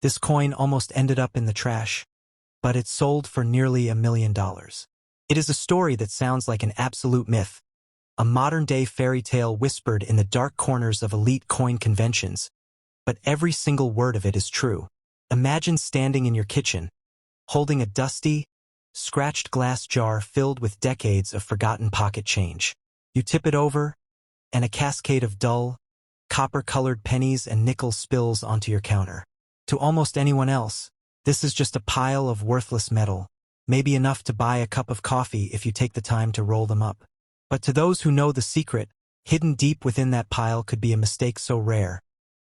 This coin almost ended up in the trash, but it sold for nearly $1 million. It is a story that sounds like an absolute myth, a modern-day fairy tale whispered in the dark corners of elite coin conventions, but every single word of it is true. Imagine standing in your kitchen, holding a dusty, scratched glass jar filled with decades of forgotten pocket change. You tip it over, and a cascade of dull, copper-colored pennies and nickels spills onto your counter. To almost anyone else, this is just a pile of worthless metal, maybe enough to buy a cup of coffee if you take the time to roll them up. But to those who know the secret, hidden deep within that pile could be a mistake so rare,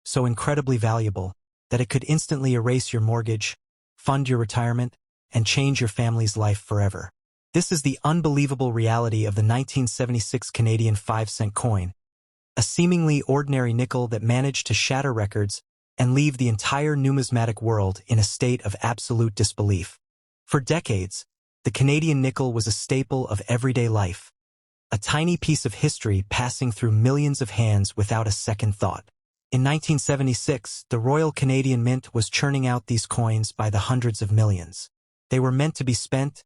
so incredibly valuable, that it could instantly erase your mortgage, fund your retirement, and change your family's life forever. This is the unbelievable reality of the 1976 Canadian 5-cent coin, a seemingly ordinary nickel that managed to shatter records and leave the entire numismatic world in a state of absolute disbelief. For decades, the Canadian nickel was a staple of everyday life, a tiny piece of history passing through millions of hands without a second thought. In 1976, the Royal Canadian Mint was churning out these coins by the hundreds of millions. They were meant to be spent,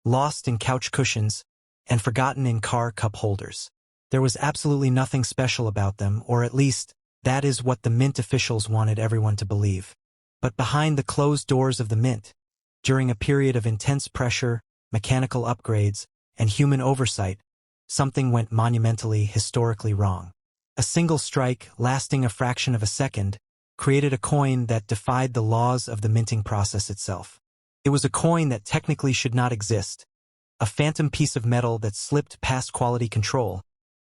lost in couch cushions, and forgotten in car cup holders. There was absolutely nothing special about them, or at least, that is what the Mint officials wanted everyone to believe. But behind the closed doors of the Mint, during a period of intense pressure, mechanical upgrades, and human oversight, something went monumentally, historically wrong. A single strike, lasting a fraction of a second, created a coin that defied the laws of the minting process itself. It was a coin that technically should not exist, a phantom piece of metal that slipped past quality control,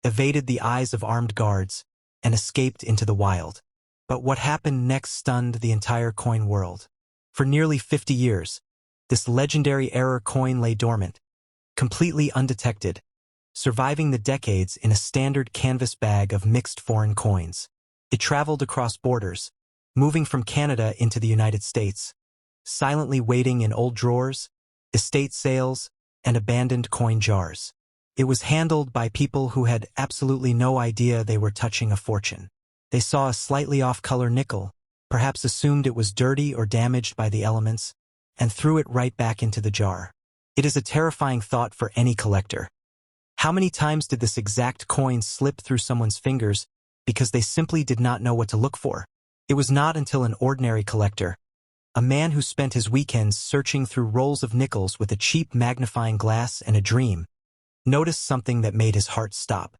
evaded the eyes of armed guards, and escaped into the wild. But what happened next stunned the entire coin world. For nearly 50 years, this legendary error coin lay dormant, completely undetected, surviving the decades in a standard canvas bag of mixed foreign coins. It traveled across borders, moving from Canada into the United States, silently waiting in old drawers, estate sales, and abandoned coin jars. It was handled by people who had absolutely no idea they were touching a fortune. They saw a slightly off-color nickel, perhaps assumed it was dirty or damaged by the elements, and threw it right back into the jar. It is a terrifying thought for any collector. How many times did this exact coin slip through someone's fingers because they simply did not know what to look for? It was not until an ordinary collector, a man who spent his weekends searching through rolls of nickels with a cheap magnifying glass and a dream, noticed something that made his heart stop.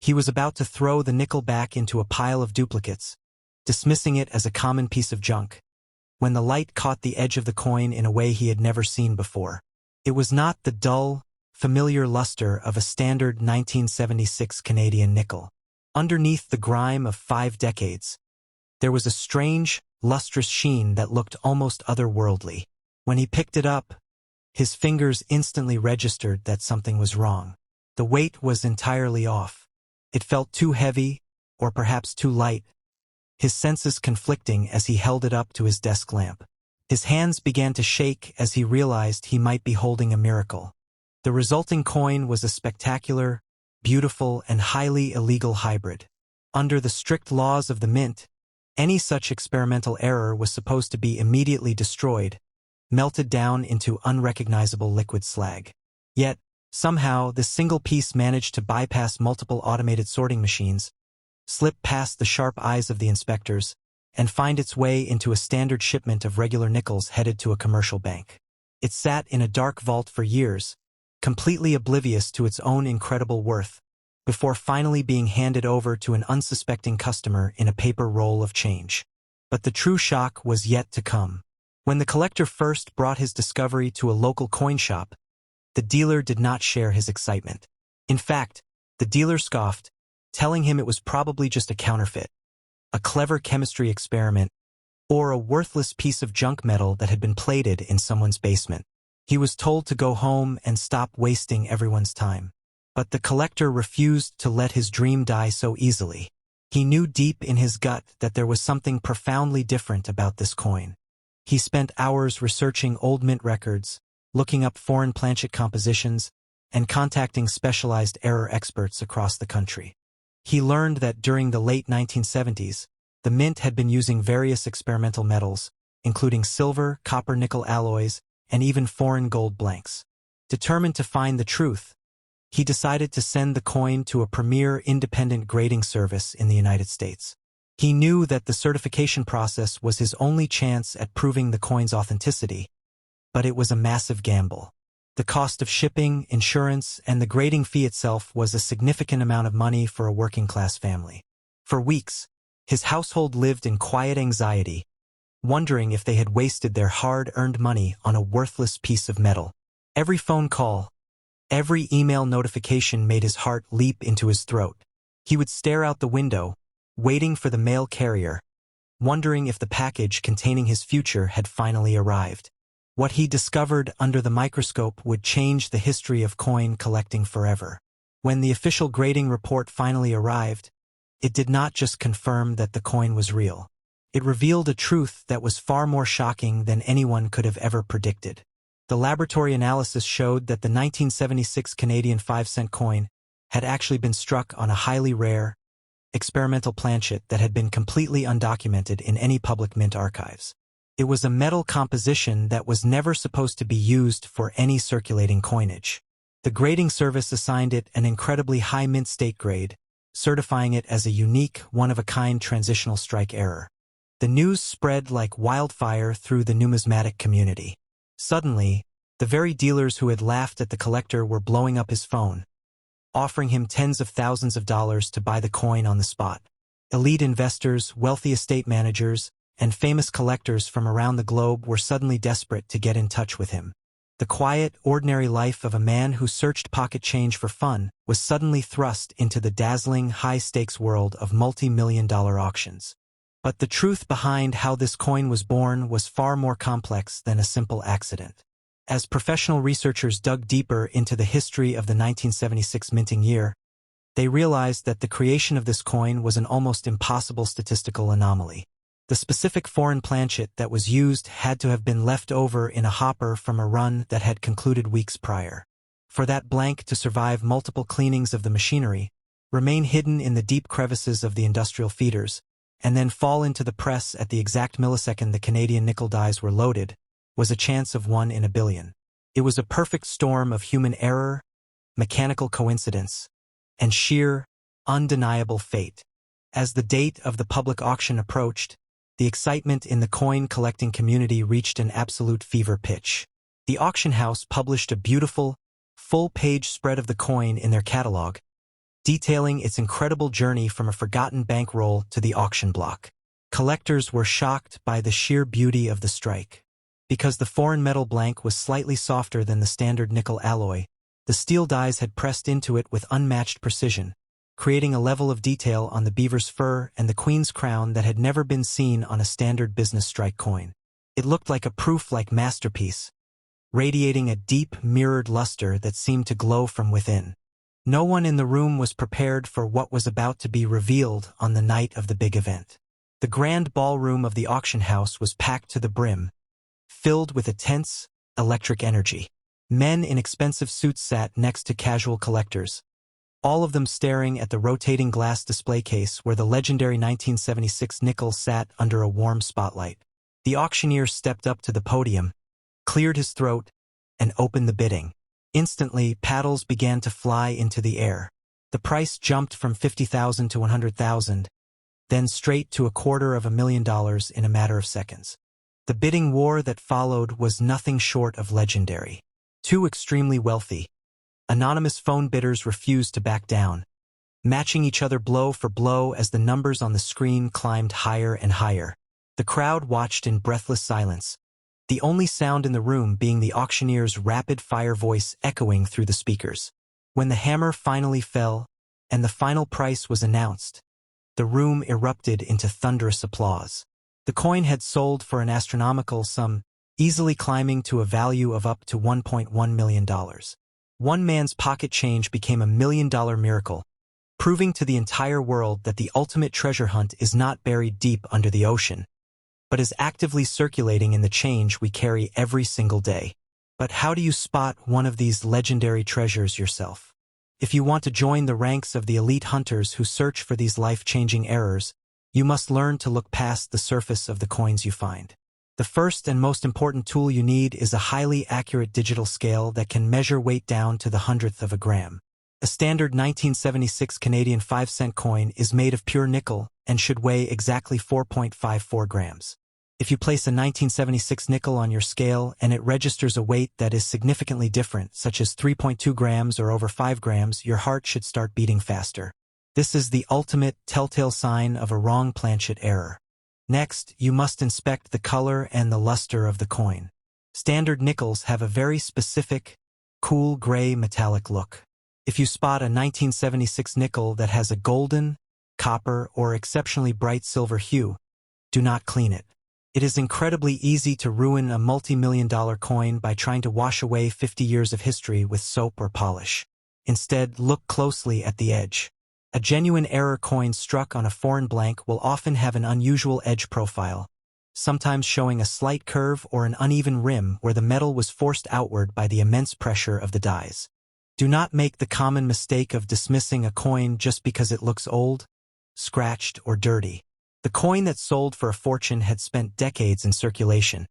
He was about to throw the nickel back into a pile of duplicates, dismissing it as a common piece of junk, when the light caught the edge of the coin in a way he had never seen before. It was not the dull, familiar luster of a standard 1976 Canadian nickel. Underneath the grime of 5 decades, there was a strange, lustrous sheen that looked almost otherworldly. When he picked it up, his fingers instantly registered that something was wrong. The weight was entirely off. It felt too heavy, or perhaps too light, his senses conflicting as he held it up to his desk lamp. His hands began to shake as he realized he might be holding a miracle. The resulting coin was a spectacular, beautiful, and highly illegal hybrid. Under the strict laws of the Mint, any such experimental error was supposed to be immediately destroyed, melted down into unrecognizable liquid slag. Yet, somehow, this single piece managed to bypass multiple automated sorting machines, slip past the sharp eyes of the inspectors, and find its way into a standard shipment of regular nickels headed to a commercial bank. It sat in a dark vault for years, completely oblivious to its own incredible worth, before finally being handed over to an unsuspecting customer in a paper roll of change. But the true shock was yet to come. When the collector first brought his discovery to a local coin shop, the dealer did not share his excitement. In fact, the dealer scoffed, telling him it was probably just a counterfeit, a clever chemistry experiment, or a worthless piece of junk metal that had been plated in someone's basement. He was told to go home and stop wasting everyone's time. But the collector refused to let his dream die so easily. He knew deep in his gut that there was something profoundly different about this coin. He spent hours researching old mint records, looking up foreign planchet compositions, and contacting specialized error experts across the country. He learned that during the late 1970s, the Mint had been using various experimental metals, including silver, copper, nickel alloys, and even foreign gold blanks. Determined to find the truth, he decided to send the coin to a premier independent grading service in the United States. He knew that the certification process was his only chance at proving the coin's authenticity, but it was a massive gamble. The cost of shipping, insurance, and the grading fee itself was a significant amount of money for a working-class family. For weeks, his household lived in quiet anxiety, wondering if they had wasted their hard-earned money on a worthless piece of metal. Every phone call, every email notification made his heart leap into his throat. He would stare out the window, waiting for the mail carrier, wondering if the package containing his future had finally arrived. What he discovered under the microscope would change the history of coin collecting forever. When the official grading report finally arrived, it did not just confirm that the coin was real. It revealed a truth that was far more shocking than anyone could have ever predicted. The laboratory analysis showed that the 1976 Canadian 5-cent coin had actually been struck on a highly rare, experimental planchet that had been completely undocumented in any public mint archives. It was a metal composition that was never supposed to be used for any circulating coinage. The grading service assigned it an incredibly high mint state grade, certifying it as a unique, one-of-a-kind transitional strike error. The news spread like wildfire through the numismatic community. Suddenly, the very dealers who had laughed at the collector were blowing up his phone, offering him tens of thousands of dollars to buy the coin on the spot. Elite investors, wealthy estate managers, and famous collectors from around the globe were suddenly desperate to get in touch with him. The quiet, ordinary life of a man who searched pocket change for fun was suddenly thrust into the dazzling, high-stakes world of multi-million-dollar auctions. But the truth behind how this coin was born was far more complex than a simple accident. As professional researchers dug deeper into the history of the 1976 minting year, they realized that the creation of this coin was an almost impossible statistical anomaly. The specific foreign planchet that was used had to have been left over in a hopper from a run that had concluded weeks prior. For that blank to survive multiple cleanings of the machinery, remain hidden in the deep crevices of the industrial feeders, and then fall into the press at the exact millisecond the Canadian nickel dies were loaded, was a chance of 1 in a billion. It was a perfect storm of human error, mechanical coincidence, and sheer, undeniable fate. As the date of the public auction approached, the excitement in the coin-collecting community reached an absolute fever pitch. The auction house published a beautiful, full-page spread of the coin in their catalog, detailing its incredible journey from a forgotten bankroll to the auction block. Collectors were shocked by the sheer beauty of the strike. Because the foreign metal blank was slightly softer than the standard nickel alloy, the steel dies had pressed into it with unmatched precision, creating a level of detail on the beaver's fur and the queen's crown that had never been seen on a standard business strike coin. It looked like a proof-like masterpiece, radiating a deep, mirrored luster that seemed to glow from within. No one in the room was prepared for what was about to be revealed on the night of the big event. The grand ballroom of the auction house was packed to the brim, filled with a tense, electric energy. Men in expensive suits sat next to casual collectors, all of them staring at the rotating glass display case where the legendary 1976 nickel sat under a warm spotlight. The auctioneer stepped up to the podium, cleared his throat, and opened the bidding. Instantly, paddles began to fly into the air. The price jumped from $50,000 to $100,000, then straight to $250,000 in a matter of seconds. The bidding war that followed was nothing short of legendary. Two extremely wealthy, anonymous phone bidders refused to back down, matching each other blow for blow as the numbers on the screen climbed higher and higher. The crowd watched in breathless silence, the only sound in the room being the auctioneer's rapid-fire voice echoing through the speakers. When the hammer finally fell and the final price was announced, the room erupted into thunderous applause. The coin had sold for an astronomical sum, easily climbing to a value of up to $1.1 million. One man's pocket change became a $1 million miracle, proving to the entire world that the ultimate treasure hunt is not buried deep under the ocean, but is actively circulating in the change we carry every single day. But how do you spot one of these legendary treasures yourself? If you want to join the ranks of the elite hunters who search for these life-changing errors, you must learn to look past the surface of the coins you find. The first and most important tool you need is a highly accurate digital scale that can measure weight down to the hundredth of a gram. A standard 1976 Canadian 5-cent coin is made of pure nickel and should weigh exactly 4.54 grams. If you place a 1976 nickel on your scale and it registers a weight that is significantly different, such as 3.2 grams or over 5 grams, your heart should start beating faster. This is the ultimate telltale sign of a wrong planchet error. Next, you must inspect the color and the luster of the coin. Standard nickels have a very specific, cool gray metallic look. If you spot a 1976 nickel that has a golden, copper, or exceptionally bright silver hue, do not clean it. It is incredibly easy to ruin a multi-million-dollar coin by trying to wash away 50 years of history with soap or polish. Instead, look closely at the edge. A genuine error coin struck on a foreign blank will often have an unusual edge profile, sometimes showing a slight curve or an uneven rim where the metal was forced outward by the immense pressure of the dies. Do not make the common mistake of dismissing a coin just because it looks old, scratched, or dirty. The coin that sold for a fortune had spent decades in circulation,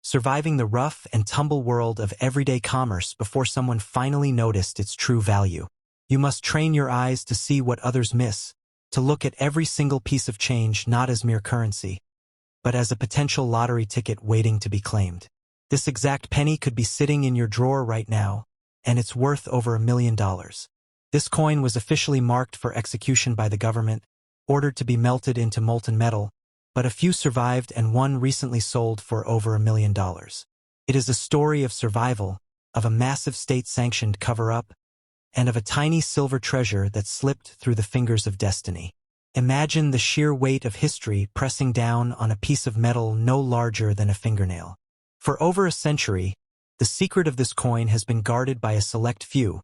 surviving the rough and tumble world of everyday commerce before someone finally noticed its true value. You must train your eyes to see what others miss, to look at every single piece of change not as mere currency, but as a potential lottery ticket waiting to be claimed. This exact penny could be sitting in your drawer right now, and it's worth over $1 million. This coin was officially marked for execution by the government, ordered to be melted into molten metal, but a few survived and one recently sold for over $1 million. It is a story of survival, of a massive state-sanctioned cover-up, and of a tiny silver treasure that slipped through the fingers of destiny. Imagine the sheer weight of history pressing down on a piece of metal no larger than a fingernail. For over a century, the secret of this coin has been guarded by a select few,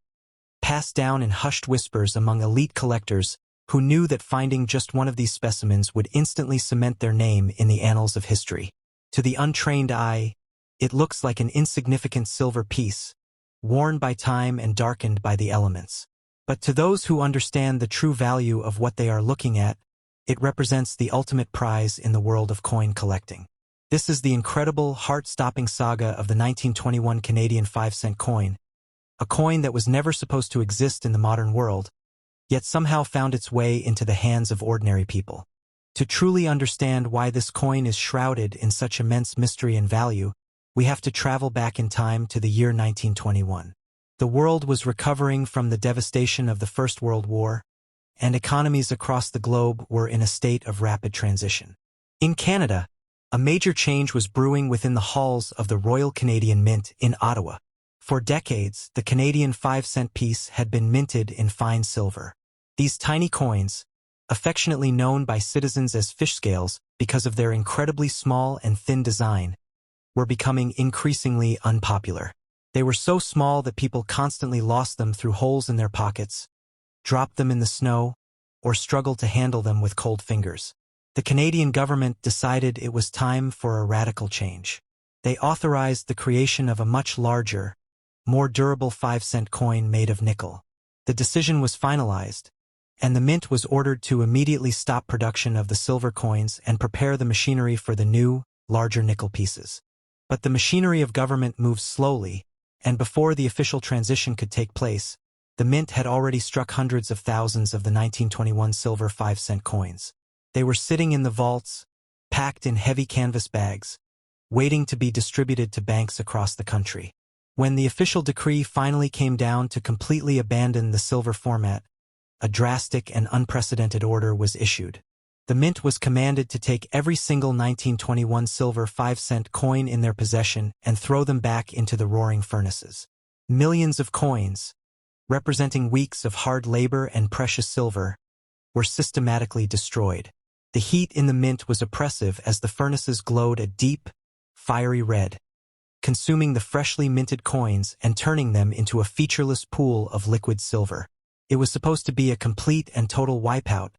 passed down in hushed whispers among elite collectors who knew that finding just one of these specimens would instantly cement their name in the annals of history. To the untrained eye, it looks like an insignificant silver piece, worn by time and darkened by the elements. But to those who understand the true value of what they are looking at, it represents the ultimate prize in the world of coin collecting. This is the incredible, heart-stopping saga of the 1921 Canadian 5-cent coin, a coin that was never supposed to exist in the modern world, yet somehow found its way into the hands of ordinary people. To truly understand why this coin is shrouded in such immense mystery and value, we have to travel back in time to the year 1921. The world was recovering from the devastation of the First World War, and economies across the globe were in a state of rapid transition. In Canada, a major change was brewing within the halls of the Royal Canadian Mint in Ottawa. For decades, the Canadian 5-cent piece had been minted in fine silver. These tiny coins, affectionately known by citizens as fish scales because of their incredibly small and thin design, were becoming increasingly unpopular. They were so small that people constantly lost them through holes in their pockets, dropped them in the snow, or struggled to handle them with cold fingers. The Canadian government decided it was time for a radical change. They authorized the creation of a much larger, more durable 5-cent coin made of nickel. The decision was finalized, and the mint was ordered to immediately stop production of the silver coins and prepare the machinery for the new, larger nickel pieces. But the machinery of government moves slowly, and before the official transition could take place, the mint had already struck hundreds of thousands of the 1921 silver 5-cent coins. They were sitting in the vaults, packed in heavy canvas bags, waiting to be distributed to banks across the country. When the official decree finally came down to completely abandon the silver format, a drastic and unprecedented order was issued. The mint was commanded to take every single 1921 silver 5-cent coin in their possession and throw them back into the roaring furnaces. Millions of coins, representing weeks of hard labor and precious silver, were systematically destroyed. The heat in the mint was oppressive as the furnaces glowed a deep, fiery red, consuming the freshly minted coins and turning them into a featureless pool of liquid silver. It was supposed to be a complete and total wipeout,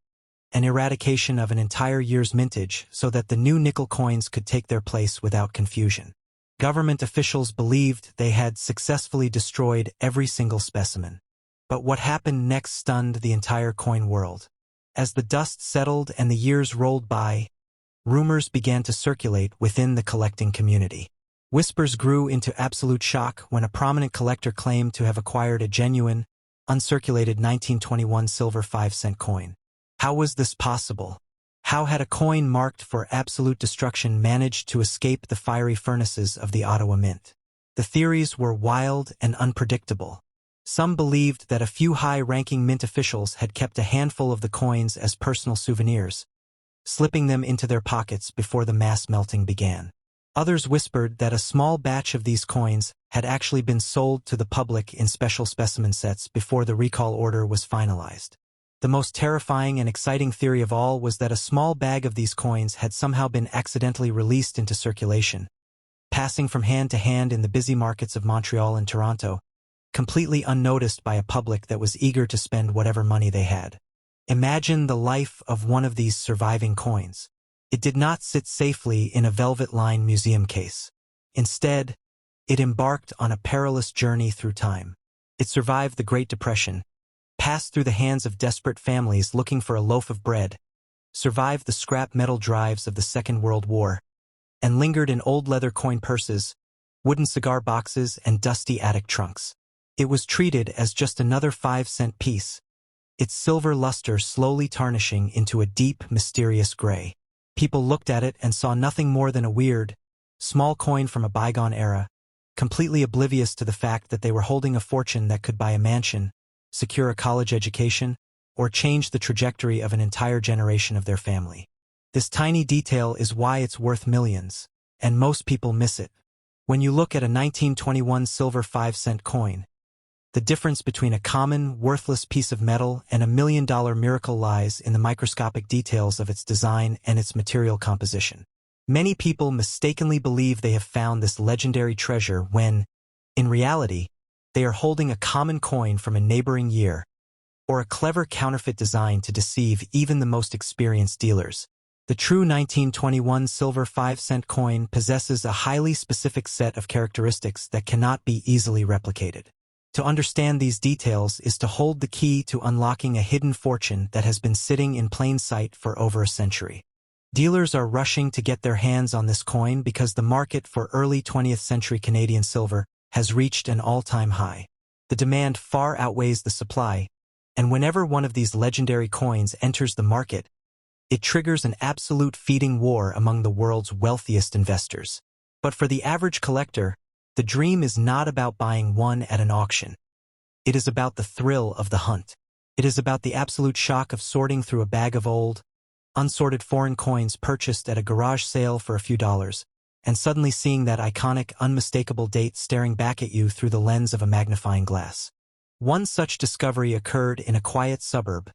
an eradication of an entire year's mintage so that the new nickel coins could take their place without confusion. Government officials believed they had successfully destroyed every single specimen. But what happened next stunned the entire coin world. As the dust settled and the years rolled by, rumors began to circulate within the collecting community. Whispers grew into absolute shock when a prominent collector claimed to have acquired a genuine, uncirculated 1921 silver 5-cent coin. How was this possible? How had a coin marked for absolute destruction managed to escape the fiery furnaces of the Ottawa Mint? The theories were wild and unpredictable. Some believed that a few high-ranking mint officials had kept a handful of the coins as personal souvenirs, slipping them into their pockets before the mass melting began. Others whispered that a small batch of these coins had actually been sold to the public in special specimen sets before the recall order was finalized. The most terrifying and exciting theory of all was that a small bag of these coins had somehow been accidentally released into circulation, passing from hand to hand in the busy markets of Montreal and Toronto, completely unnoticed by a public that was eager to spend whatever money they had. Imagine the life of one of these surviving coins. It did not sit safely in a velvet-lined museum case. Instead, it embarked on a perilous journey through time. It survived the Great Depression, passed through the hands of desperate families looking for a loaf of bread, survived the scrap metal drives of the Second World War, and lingered in old leather coin purses, wooden cigar boxes, and dusty attic trunks. It was treated as just another 5-cent piece, its silver luster slowly tarnishing into a deep, mysterious gray. People looked at it and saw nothing more than a weird, small coin from a bygone era, completely oblivious to the fact that they were holding a fortune that could buy a mansion, secure a college education, or change the trajectory of an entire generation of their family. This tiny detail is why it's worth millions, and most people miss it. When you look at a 1921 silver 5-cent coin, the difference between a common, worthless piece of metal and $1 million miracle lies in the microscopic details of its design and its material composition. Many people mistakenly believe they have found this legendary treasure when, in reality, they are holding a common coin from a neighboring year, or a clever counterfeit design to deceive even the most experienced dealers. The true 1921 silver 5-cent coin possesses a highly specific set of characteristics that cannot be easily replicated. To understand these details is to hold the key to unlocking a hidden fortune that has been sitting in plain sight for over a century. Dealers are rushing to get their hands on this coin because the market for early 20th century Canadian silver has reached an all-time high. The demand far outweighs the supply, and whenever one of these legendary coins enters the market, it triggers an absolute feeding war among the world's wealthiest investors. But for the average collector, the dream is not about buying one at an auction. It is about the thrill of the hunt. It is about the absolute shock of sorting through a bag of old, unsorted foreign coins purchased at a garage sale for a few dollars, and suddenly seeing that iconic, unmistakable date staring back at you through the lens of a magnifying glass. One such discovery occurred in a quiet suburb,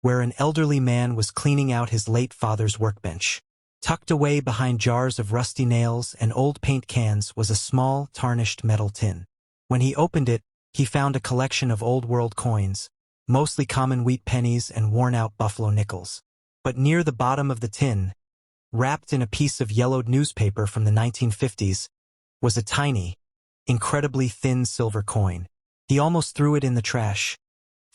where an elderly man was cleaning out his late father's workbench. Tucked away behind jars of rusty nails and old paint cans was a small, tarnished metal tin. When he opened it, he found a collection of old-world coins, mostly common wheat pennies and worn-out buffalo nickels. But near the bottom of the tin, wrapped in a piece of yellowed newspaper from the 1950s, was a tiny, incredibly thin silver coin. He almost threw it in the trash,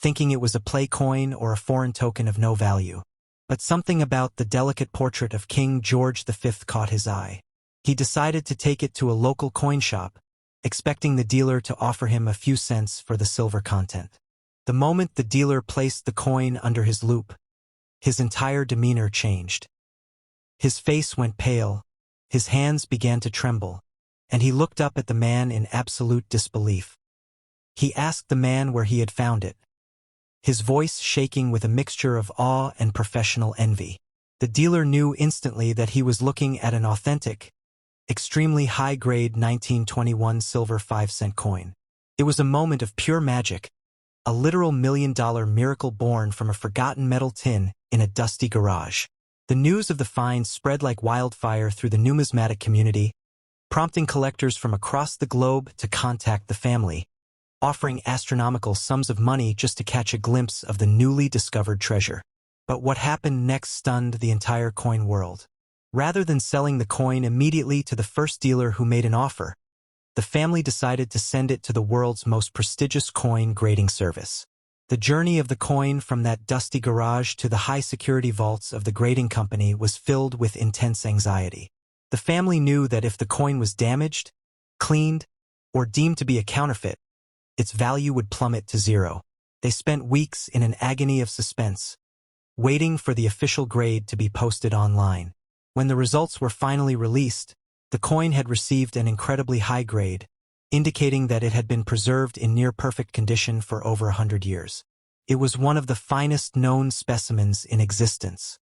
thinking it was a play coin or a foreign token of no value. But something about the delicate portrait of King George V caught his eye. He decided to take it to a local coin shop, expecting the dealer to offer him a few cents for the silver content. The moment the dealer placed the coin under his loupe, his entire demeanor changed. His face went pale, his hands began to tremble, and he looked up at the man in absolute disbelief. He asked the man where he had found it, his voice shaking with a mixture of awe and professional envy. The dealer knew instantly that he was looking at an authentic, extremely high-grade 1921 silver 5-cent coin. It was a moment of pure magic, a literal $1 million miracle born from a forgotten metal tin in a dusty garage. The news of the find spread like wildfire through the numismatic community, prompting collectors from across the globe to contact the family, offering astronomical sums of money just to catch a glimpse of the newly discovered treasure. But what happened next stunned the entire coin world. Rather than selling the coin immediately to the first dealer who made an offer, the family decided to send it to the world's most prestigious coin grading service. The journey of the coin from that dusty garage to the high-security vaults of the grading company was filled with intense anxiety. The family knew that if the coin was damaged, cleaned, or deemed to be a counterfeit, its value would plummet to zero. They spent weeks in an agony of suspense, waiting for the official grade to be posted online. When the results were finally released, the coin had received an incredibly high grade, indicating that it had been preserved in near-perfect condition for over 100 years. It was one of the finest known specimens in existence.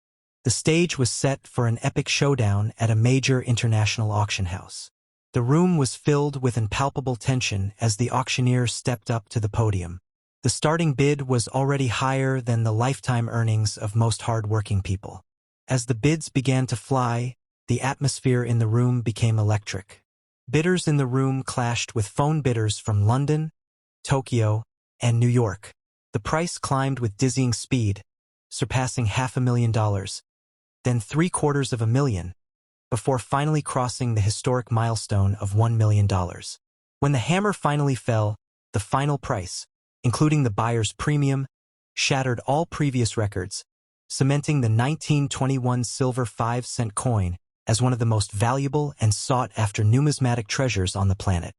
The stage was set for an epic showdown at a major international auction house. The room was filled with impalpable tension as the auctioneer stepped up to the podium. The starting bid was already higher than the lifetime earnings of most hard-working people. As the bids began to fly, the atmosphere in the room became electric. Bidders in the room clashed with phone bidders from London, Tokyo, and New York. The price climbed with dizzying speed, surpassing $500,000, then $750,000, before finally crossing the historic milestone of $1 million. When the hammer finally fell, the final price, including the buyer's premium, shattered all previous records, cementing the 1921 silver 5-cent coin as one of the most valuable and sought-after numismatic treasures on the planet.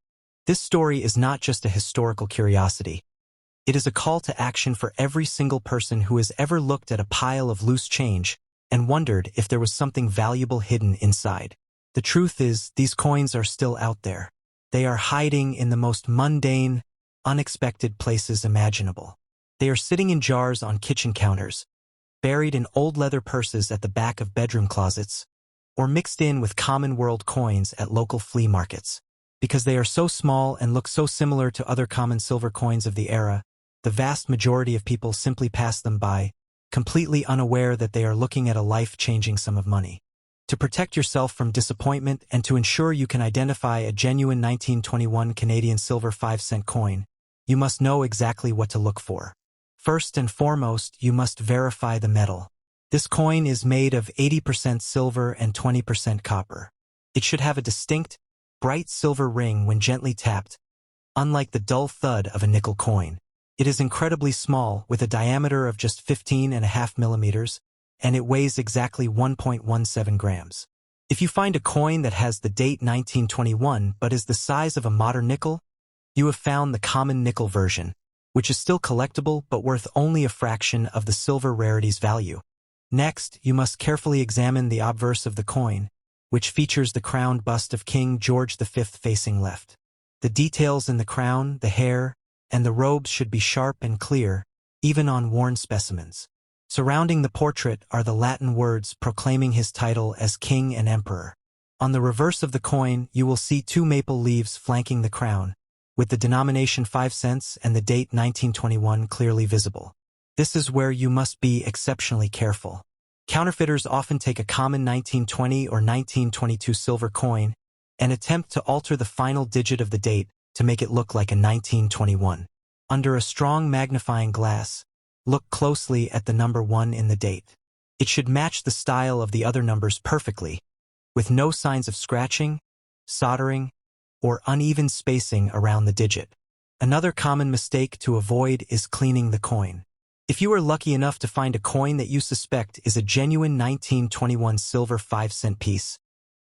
This story is not just a historical curiosity. It is a call to action for every single person who has ever looked at a pile of loose change and wondered if there was something valuable hidden inside. The truth is, these coins are still out there. They are hiding in the most mundane, unexpected places imaginable. They are sitting in jars on kitchen counters, buried in old leather purses at the back of bedroom closets, or mixed in with common world coins at local flea markets. Because they are so small and look so similar to other common silver coins of the era, the vast majority of people simply pass them by, completely unaware that they are looking at a life-changing sum of money. To protect yourself from disappointment and to ensure you can identify a genuine 1921 Canadian silver 5-cent coin, you must know exactly what to look for. First and foremost, you must verify the metal. This coin is made of 80% silver and 20% copper. It should have a distinct, bright silver ring when gently tapped, unlike the dull thud of a nickel coin. It is incredibly small, with a diameter of just 15.5 millimeters, and it weighs exactly 1.17 grams. If you find a coin that has the date 1921 but is the size of a modern nickel, you have found the common nickel version, which is still collectible but worth only a fraction of the silver rarity's value. Next, you must carefully examine the obverse of the coin, which features the crowned bust of King George V facing left. The details in the crown, the hair, and the robes should be sharp and clear, even on worn specimens. Surrounding the portrait are the Latin words proclaiming his title as king and emperor. On the reverse of the coin, you will see 2 maple leaves flanking the crown, with the denomination 5 cents and the date 1921 clearly visible. This is where you must be exceptionally careful. Counterfeiters often take a common 1920 or 1922 silver coin and attempt to alter the final digit of the date to make it look like a 1921. Under a strong magnifying glass, look closely at the number 1 in the date. It should match the style of the other numbers perfectly, with no signs of scratching, soldering, or uneven spacing around the digit. Another common mistake to avoid is cleaning the coin. If you are lucky enough to find a coin that you suspect is a genuine 1921 silver 5-cent piece,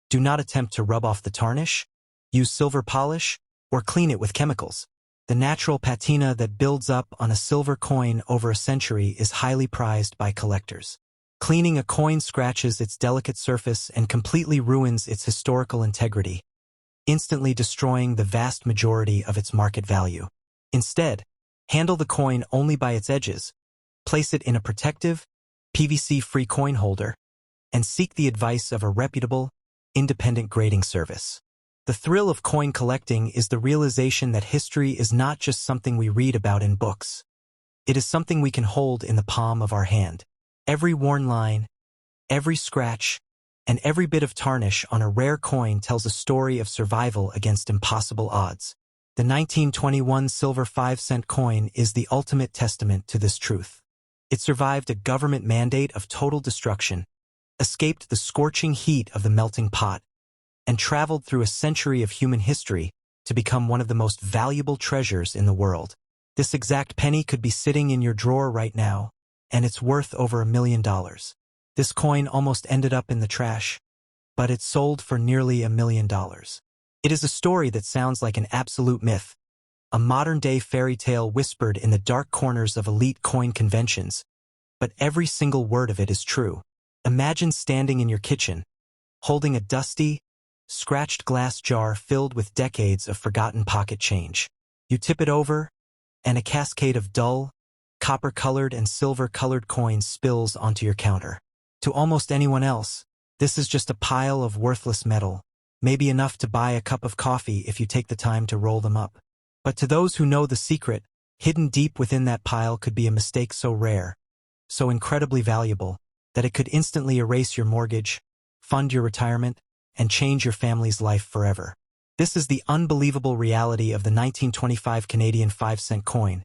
do not attempt to rub off the tarnish, use silver polish, or clean it with chemicals. The natural patina that builds up on a silver coin over a century is highly prized by collectors. Cleaning a coin scratches its delicate surface and completely ruins its historical integrity, instantly destroying the vast majority of its market value. Instead, handle the coin only by its edges, place it in a protective, PVC-free coin holder, and seek the advice of a reputable, independent grading service. The thrill of coin collecting is the realization that history is not just something we read about in books. It is something we can hold in the palm of our hand. Every worn line, every scratch, and every bit of tarnish on a rare coin tells a story of survival against impossible odds. The 1921 silver 5-cent coin is the ultimate testament to this truth. It survived a government mandate of total destruction, escaped the scorching heat of the melting pot, and traveled through a century of human history to become one of the most valuable treasures in the world. This exact penny could be sitting in your drawer right now, and it's worth over $1 million. This coin almost ended up in the trash, but it sold for nearly $1 million. It is a story that sounds like an absolute myth, a modern-day fairy tale whispered in the dark corners of elite coin conventions, but every single word of it is true. Imagine standing in your kitchen, holding a dusty, scratched glass jar filled with decades of forgotten pocket change. You tip it over, and a cascade of dull, copper-colored and silver-colored coins spills onto your counter. To almost anyone else, this is just a pile of worthless metal, maybe enough to buy a cup of coffee if you take the time to roll them up. But to those who know the secret, hidden deep within that pile could be a mistake so rare, so incredibly valuable, that it could instantly erase your mortgage, fund your retirement, and change your family's life forever. This is the unbelievable reality of the 1925 Canadian 5-cent coin,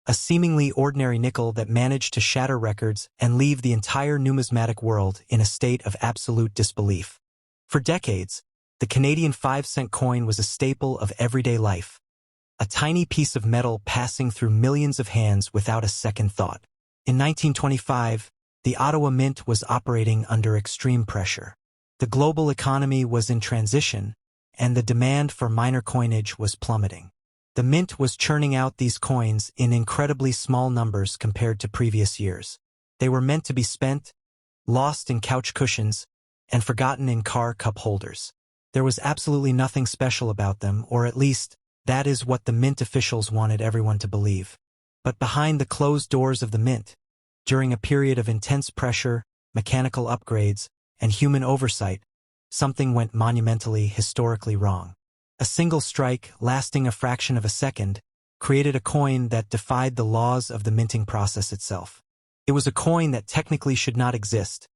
a seemingly ordinary nickel that managed to shatter records and leave the entire numismatic world in a state of absolute disbelief. For decades, the Canadian 5-cent coin was a staple of everyday life, a tiny piece of metal passing through millions of hands without a second thought. In 1925, the Ottawa Mint was operating under extreme pressure. The global economy was in transition, and the demand for minor coinage was plummeting. The mint was churning out these coins in incredibly small numbers compared to previous years. They were meant to be spent, lost in couch cushions, and forgotten in car cup holders. There was absolutely nothing special about them, or at least, that is what the mint officials wanted everyone to believe. But behind the closed doors of the mint, during a period of intense pressure, mechanical upgrades, and human oversight, something went monumentally, historically wrong. A single strike, lasting a fraction of a second, created a coin that defied the laws of the minting process itself. It was a coin that technically should not exist,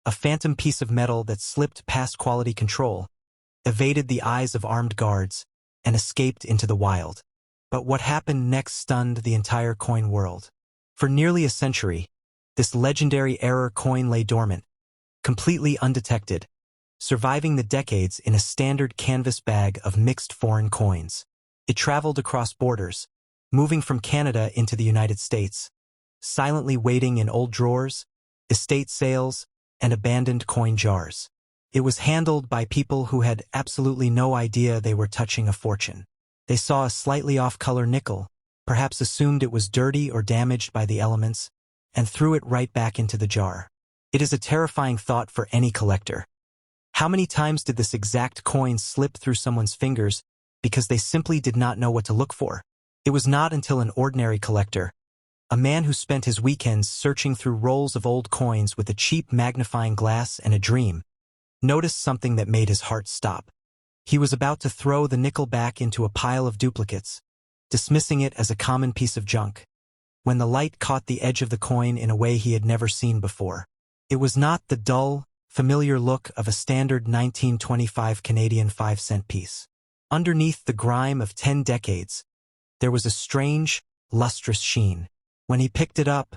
a phantom piece of metal that slipped past quality control, evaded the eyes of armed guards, and escaped into the wild. But what happened next stunned the entire coin world. For nearly a century, this legendary error coin lay dormant, completely undetected, surviving the decades in a standard canvas bag of mixed foreign coins. It traveled across borders, moving from Canada into the United States, silently waiting in old drawers, estate sales, and abandoned coin jars. It was handled by people who had absolutely no idea they were touching a fortune. They saw a slightly off-color nickel, perhaps assumed it was dirty or damaged by the elements, and threw it right back into the jar. It is a terrifying thought for any collector. How many times did this exact coin slip through someone's fingers because they simply did not know what to look for? It was not until an ordinary collector, a man who spent his weekends searching through rolls of old coins with a cheap magnifying glass and a dream, noticed something that made his heart stop. He was about to throw the nickel back into a pile of duplicates, dismissing it as a common piece of junk, when the light caught the edge of the coin in a way he had never seen before. It was not the dull, familiar look of a standard 1925 Canadian 5-cent piece. Underneath the grime of 10 decades, there was a strange, lustrous sheen. When he picked it up,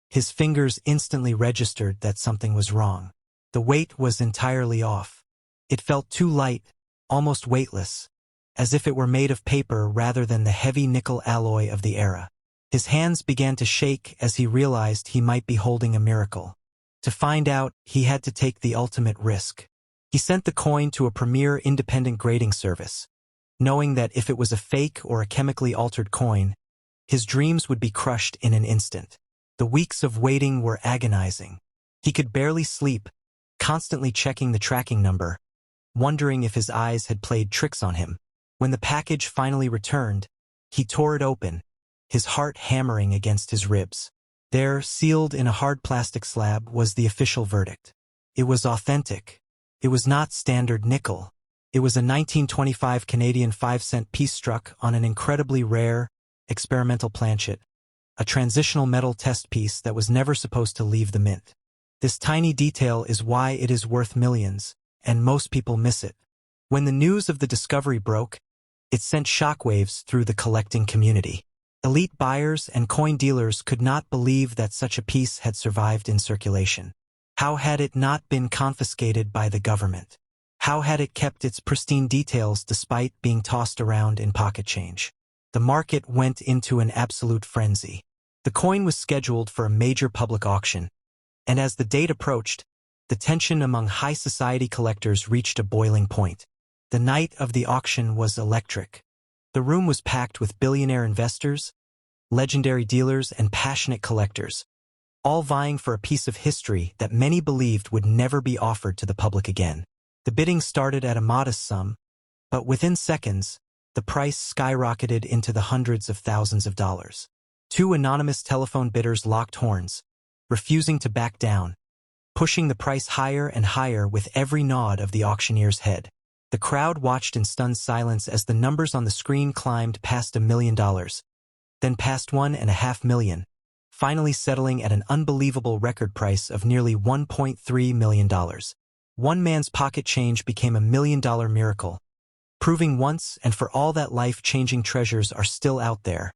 his fingers instantly registered that something was wrong. The weight was entirely off. It felt too light, almost weightless, as if it were made of paper rather than the heavy nickel alloy of the era. His hands began to shake as he realized he might be holding a miracle. To find out, he had to take the ultimate risk. He sent the coin to a premier independent grading service, knowing that if it was a fake or a chemically altered coin, his dreams would be crushed in an instant. The weeks of waiting were agonizing. He could barely sleep, constantly checking the tracking number, wondering if his eyes had played tricks on him. When the package finally returned, he tore it open, his heart hammering against his ribs. There, sealed in a hard plastic slab, was the official verdict. It was authentic. It was not standard nickel. It was a 1925 Canadian 5-cent piece struck on an incredibly rare, experimental planchet, a transitional metal test piece that was never supposed to leave the mint. This tiny detail is why it is worth millions, and most people miss it. When the news of the discovery broke, it sent shockwaves through the collecting community. Elite buyers and coin dealers could not believe that such a piece had survived in circulation. How had it not been confiscated by the government? How had it kept its pristine details despite being tossed around in pocket change? the market went into an absolute frenzy. The coin was scheduled for a major public auction, and as the date approached, the tension among high society collectors reached a boiling point. The night of the auction was electric. The room was packed with billionaire investors, legendary dealers, and passionate collectors, all vying for a piece of history that many believed would never be offered to the public again. The bidding started at a modest sum, but within seconds, the price skyrocketed into the hundreds of thousands of dollars. Two anonymous telephone bidders locked horns, refusing to back down, pushing the price higher and higher with every nod of the auctioneer's head. The crowd watched in stunned silence as the numbers on the screen climbed past $1 million, then past $1.5 million, finally settling at an unbelievable record price of nearly $1.3 million. One man's pocket change became $1 million miracle, proving once and for all that life-changing treasures are still out there,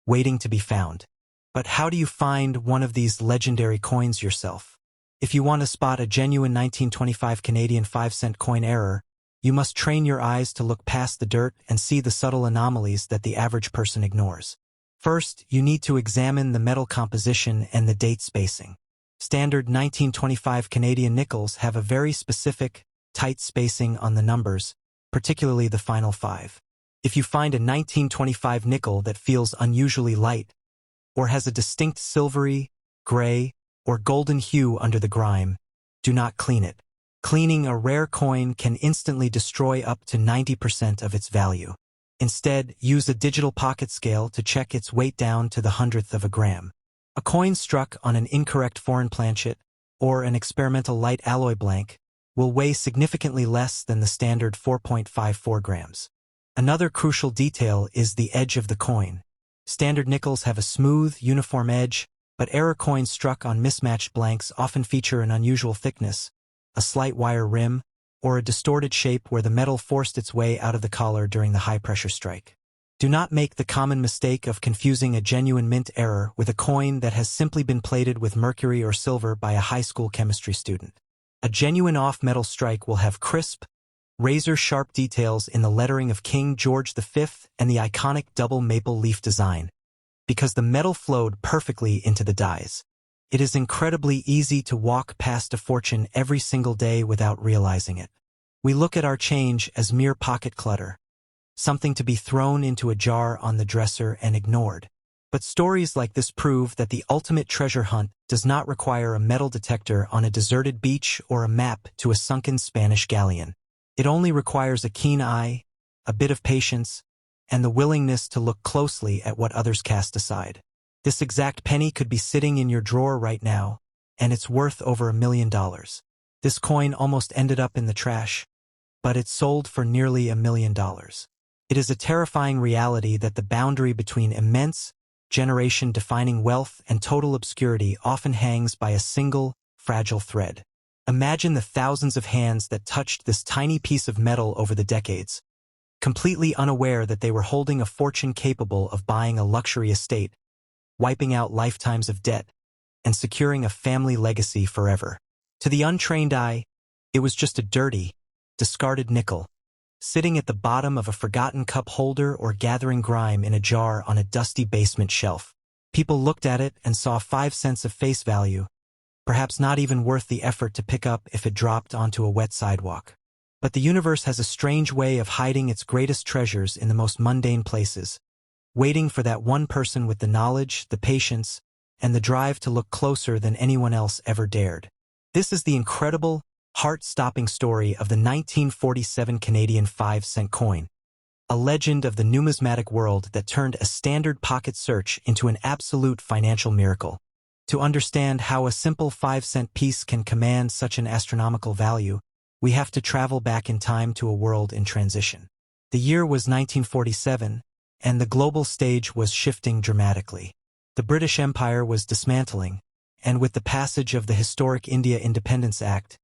waiting to be found. But how do you find one of these legendary coins yourself? If you want to spot a genuine 1925 Canadian 5-cent coin error, you must train your eyes to look past the dirt and see the subtle anomalies that the average person ignores. First, you need to examine the metal composition and the date spacing. Standard 1925 Canadian nickels have a very specific, tight spacing on the numbers, particularly the final 5. If you find a 1925 nickel that feels unusually light, or has a distinct silvery, gray, or golden hue under the grime, do not clean it. Cleaning a rare coin can instantly destroy up to 90% of its value. Instead, use a digital pocket scale to check its weight down to the hundredth of a gram. A coin struck on an incorrect foreign planchet or an experimental light alloy blank will weigh significantly less than the standard 4.54 grams. Another crucial detail is the edge of the coin. Standard nickels have a smooth, uniform edge, but error coins struck on mismatched blanks often feature an unusual thickness, a slight wire rim, or a distorted shape where the metal forced its way out of the collar during the high-pressure strike. Do not make the common mistake of confusing a genuine mint error with a coin that has simply been plated with mercury or silver by a high school chemistry student. A genuine off-metal strike will have crisp, razor-sharp details in the lettering of King George V and the iconic double maple leaf design, because the metal flowed perfectly into the dies. It is incredibly easy to walk past a fortune every single day without realizing it. We look at our change as mere pocket clutter, something to be thrown into a jar on the dresser and ignored. But stories like this prove that the ultimate treasure hunt does not require a metal detector on a deserted beach or a map to a sunken Spanish galleon. It only requires a keen eye, a bit of patience, and the willingness to look closely at what others cast aside. This exact penny could be sitting in your drawer right now, and it's worth over $1 million. This coin almost ended up in the trash, but it sold for nearly $1 million. It is a terrifying reality that the boundary between immense, generation-defining wealth and total obscurity often hangs by a single, fragile thread. Imagine the thousands of hands that touched this tiny piece of metal over the decades, completely unaware that they were holding a fortune capable of buying a luxury estate, wiping out lifetimes of debt, and securing a family legacy forever. To the untrained eye, it was just a dirty, discarded nickel, sitting at the bottom of a forgotten cup holder or gathering grime in a jar on a dusty basement shelf. People looked at it and saw 5 cents of face value, perhaps not even worth the effort to pick up if it dropped onto a wet sidewalk. But the universe has a strange way of hiding its greatest treasures in the most mundane places, waiting for that one person with the knowledge, the patience, and the drive to look closer than anyone else ever dared. This is the incredible, heart-stopping story of the 1947 Canadian 5-cent coin, a legend of the numismatic world that turned a standard pocket search into an absolute financial miracle. To understand how a simple 5-cent piece can command such an astronomical value, we have to travel back in time to a world in transition. The year was 1947, and the global stage was shifting dramatically. The British Empire was dismantling, and with the passage of the historic India Independence Act,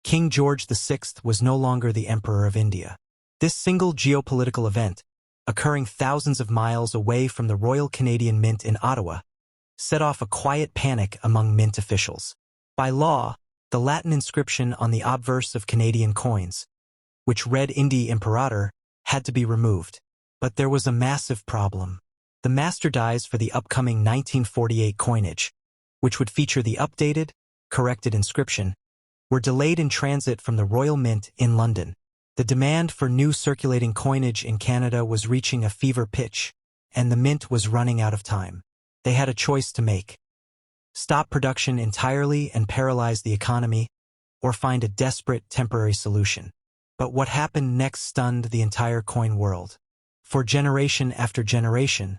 King George VI was no longer the Emperor of India. This single geopolitical event, occurring thousands of miles away from the Royal Canadian Mint in Ottawa, set off a quiet panic among mint officials. By law, the Latin inscription on the obverse of Canadian coins, which read Indi Imperator, had to be removed. But there was a massive problem. The master dies for the upcoming 1948 coinage, which would feature the updated, corrected inscription, were delayed in transit from the Royal Mint in London. The demand for new circulating coinage in Canada was reaching a fever pitch, and the mint was running out of time. They had a choice to make: stop production entirely and paralyze the economy, or find a desperate temporary solution. But what happened next stunned the entire coin world. For generation after generation,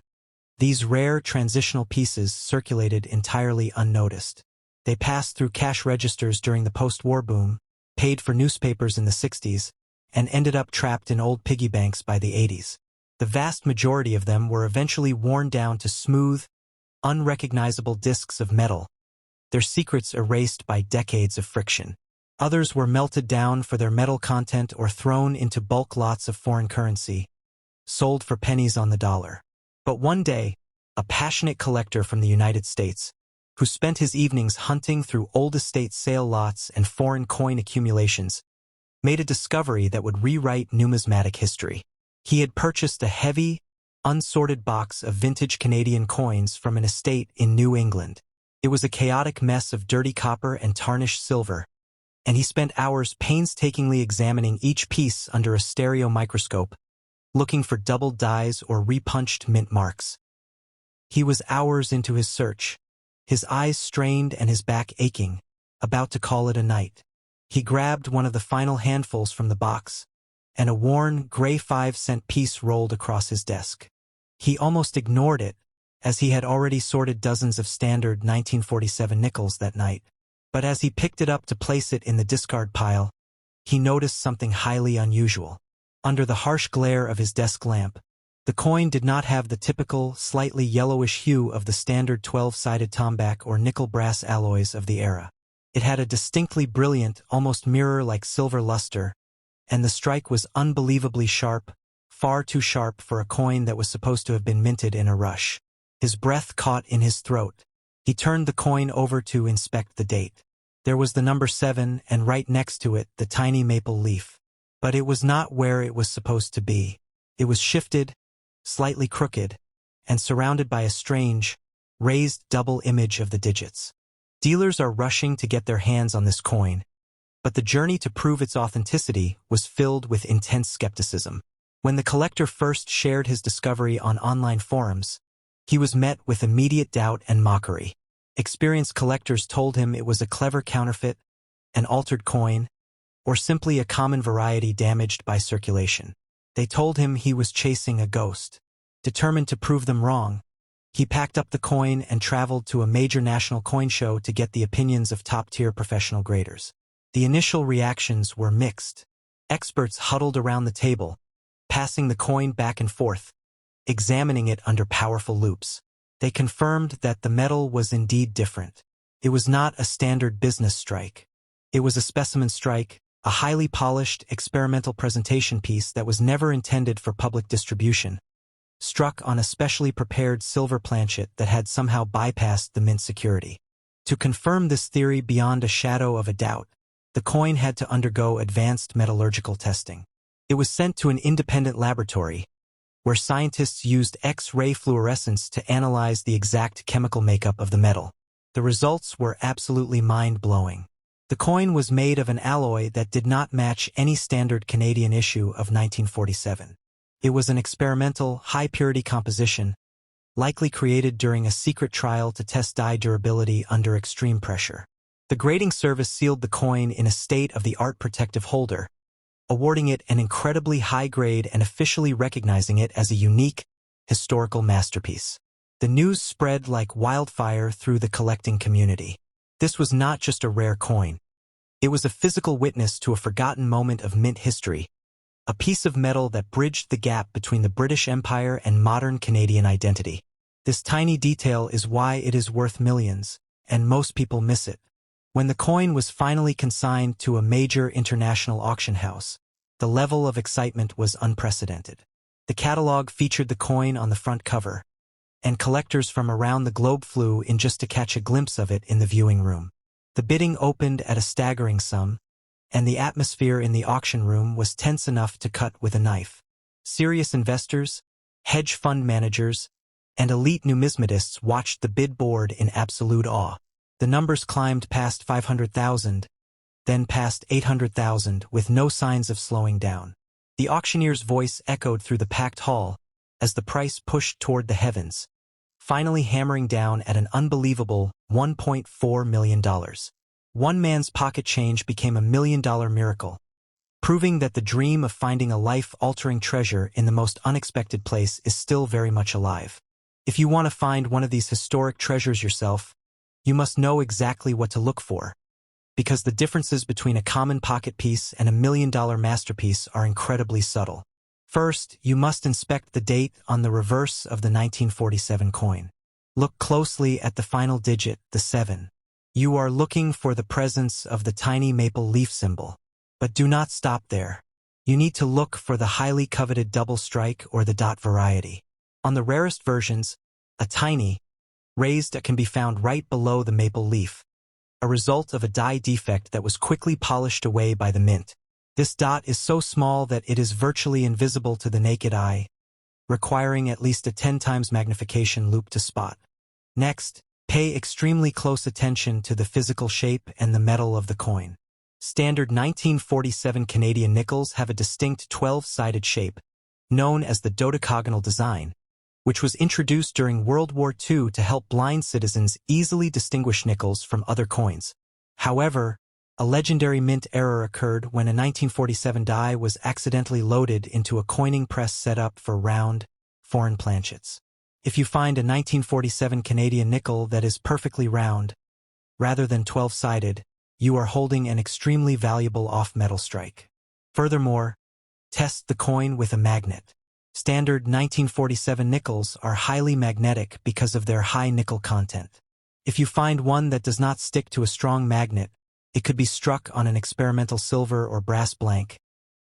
these rare transitional pieces circulated entirely unnoticed. They passed through cash registers during the post-war boom, paid for newspapers in the 60s, and ended up trapped in old piggy banks by the 80s. The vast majority of them were eventually worn down to smooth, unrecognizable discs of metal, their secrets erased by decades of friction. Others were melted down for their metal content or thrown into bulk lots of foreign currency, sold for pennies on the dollar. But one day, a passionate collector from the United States, who spent his evenings hunting through old estate sale lots and foreign coin accumulations, made a discovery that would rewrite numismatic history. He had purchased a heavy, unsorted box of vintage Canadian coins from an estate in New England. It was a chaotic mess of dirty copper and tarnished silver, and he spent hours painstakingly examining each piece under a stereo microscope, looking for doubled dies or repunched mint marks. He was hours into his search, his eyes strained and his back aching, about to call it a night. He grabbed one of the final handfuls from the box, and a worn, gray 5-cent piece rolled across his desk. He almost ignored it, as he had already sorted dozens of standard 1947 nickels that night. But as he picked it up to place it in the discard pile, he noticed something highly unusual. Under the harsh glare of his desk lamp, the coin did not have the typical, slightly yellowish hue of the standard 12-sided tomback or nickel brass alloys of the era. It had a distinctly brilliant, almost mirror-like silver luster, and the strike was unbelievably sharp, far too sharp for a coin that was supposed to have been minted in a rush. His breath caught in his throat. He turned the coin over to inspect the date. There was the number 7, and right next to it, the tiny maple leaf. But it was not where it was supposed to be. It was shifted, slightly crooked, and surrounded by a strange, raised double image of the digits. Dealers are rushing to get their hands on this coin, but the journey to prove its authenticity was filled with intense skepticism. When the collector first shared his discovery on online forums, he was met with immediate doubt and mockery. Experienced collectors told him it was a clever counterfeit, an altered coin, or simply a common variety damaged by circulation. They told him he was chasing a ghost. Determined to prove them wrong, he packed up the coin and traveled to a major national coin show to get the opinions of top-tier professional graders. The initial reactions were mixed. Experts huddled around the table, passing the coin back and forth, examining it under powerful loupes. They confirmed that the metal was indeed different. It was not a standard business strike. It was a specimen strike, a highly polished, experimental presentation piece that was never intended for public distribution, struck on a specially prepared silver planchet that had somehow bypassed the mint security. To confirm this theory beyond a shadow of a doubt, the coin had to undergo advanced metallurgical testing. It was sent to an independent laboratory, where scientists used X-ray fluorescence to analyze the exact chemical makeup of the metal. The results were absolutely mind-blowing. The coin was made of an alloy that did not match any standard Canadian issue of 1947. It was an experimental, high-purity composition, likely created during a secret trial to test die durability under extreme pressure. The grading service sealed the coin in a state-of-the-art protective holder, awarding it an incredibly high grade and officially recognizing it as a unique, historical masterpiece. The news spread like wildfire through the collecting community. This was not just a rare coin. It was a physical witness to a forgotten moment of mint history, a piece of metal that bridged the gap between the British Empire and modern Canadian identity. This tiny detail is why it is worth millions, and most people miss it. When the coin was finally consigned to a major international auction house, the level of excitement was unprecedented. The catalog featured the coin on the front cover, and collectors from around the globe flew in just to catch a glimpse of it in the viewing room. The bidding opened at a staggering sum, and the atmosphere in the auction room was tense enough to cut with a knife. Serious investors, Hedge fund managers and elite numismatists watched the bid board in absolute awe. The numbers climbed past 500,000, then past 800,000 with no signs of slowing down. The auctioneer's voice echoed through the packed hall as the price pushed toward the heavens, finally hammering down at an unbelievable $1.4 million. One man's pocket change became $1 million miracle, proving that the dream of finding a life-altering treasure in the most unexpected place is still very much alive. If you want to find one of these historic treasures yourself, you must know exactly what to look for, because the differences between a common pocket piece and $1 million masterpiece are incredibly subtle. First, you must inspect the date on the reverse of the 1947 coin. Look closely at the final digit, the 7. You are looking for the presence of the tiny maple leaf symbol. But do not stop there. You need to look for the highly coveted double strike or the dot variety. On the rarest versions, a tiny, raised can be found right below the maple leaf, a result of a die defect that was quickly polished away by the mint. This dot is so small that it is virtually invisible to the naked eye, requiring at least a 10 times magnification loupe to spot. Next, pay extremely close attention to the physical shape and the metal of the coin. Standard 1947 Canadian nickels have a distinct 12-sided shape, known as the dodecagonal design, which was introduced during World War II to help blind citizens easily distinguish nickels from other coins. However, a legendary mint error occurred when a 1947 die was accidentally loaded into a coining press set up for round, foreign planchets. If you find a 1947 Canadian nickel that is perfectly round, rather than 12-sided, you are holding an extremely valuable off-metal strike. Furthermore, test the coin with a magnet. Standard 1947 nickels are highly magnetic because of their high nickel content. If you find one that does not stick to a strong magnet, it could be struck on an experimental silver or brass blank,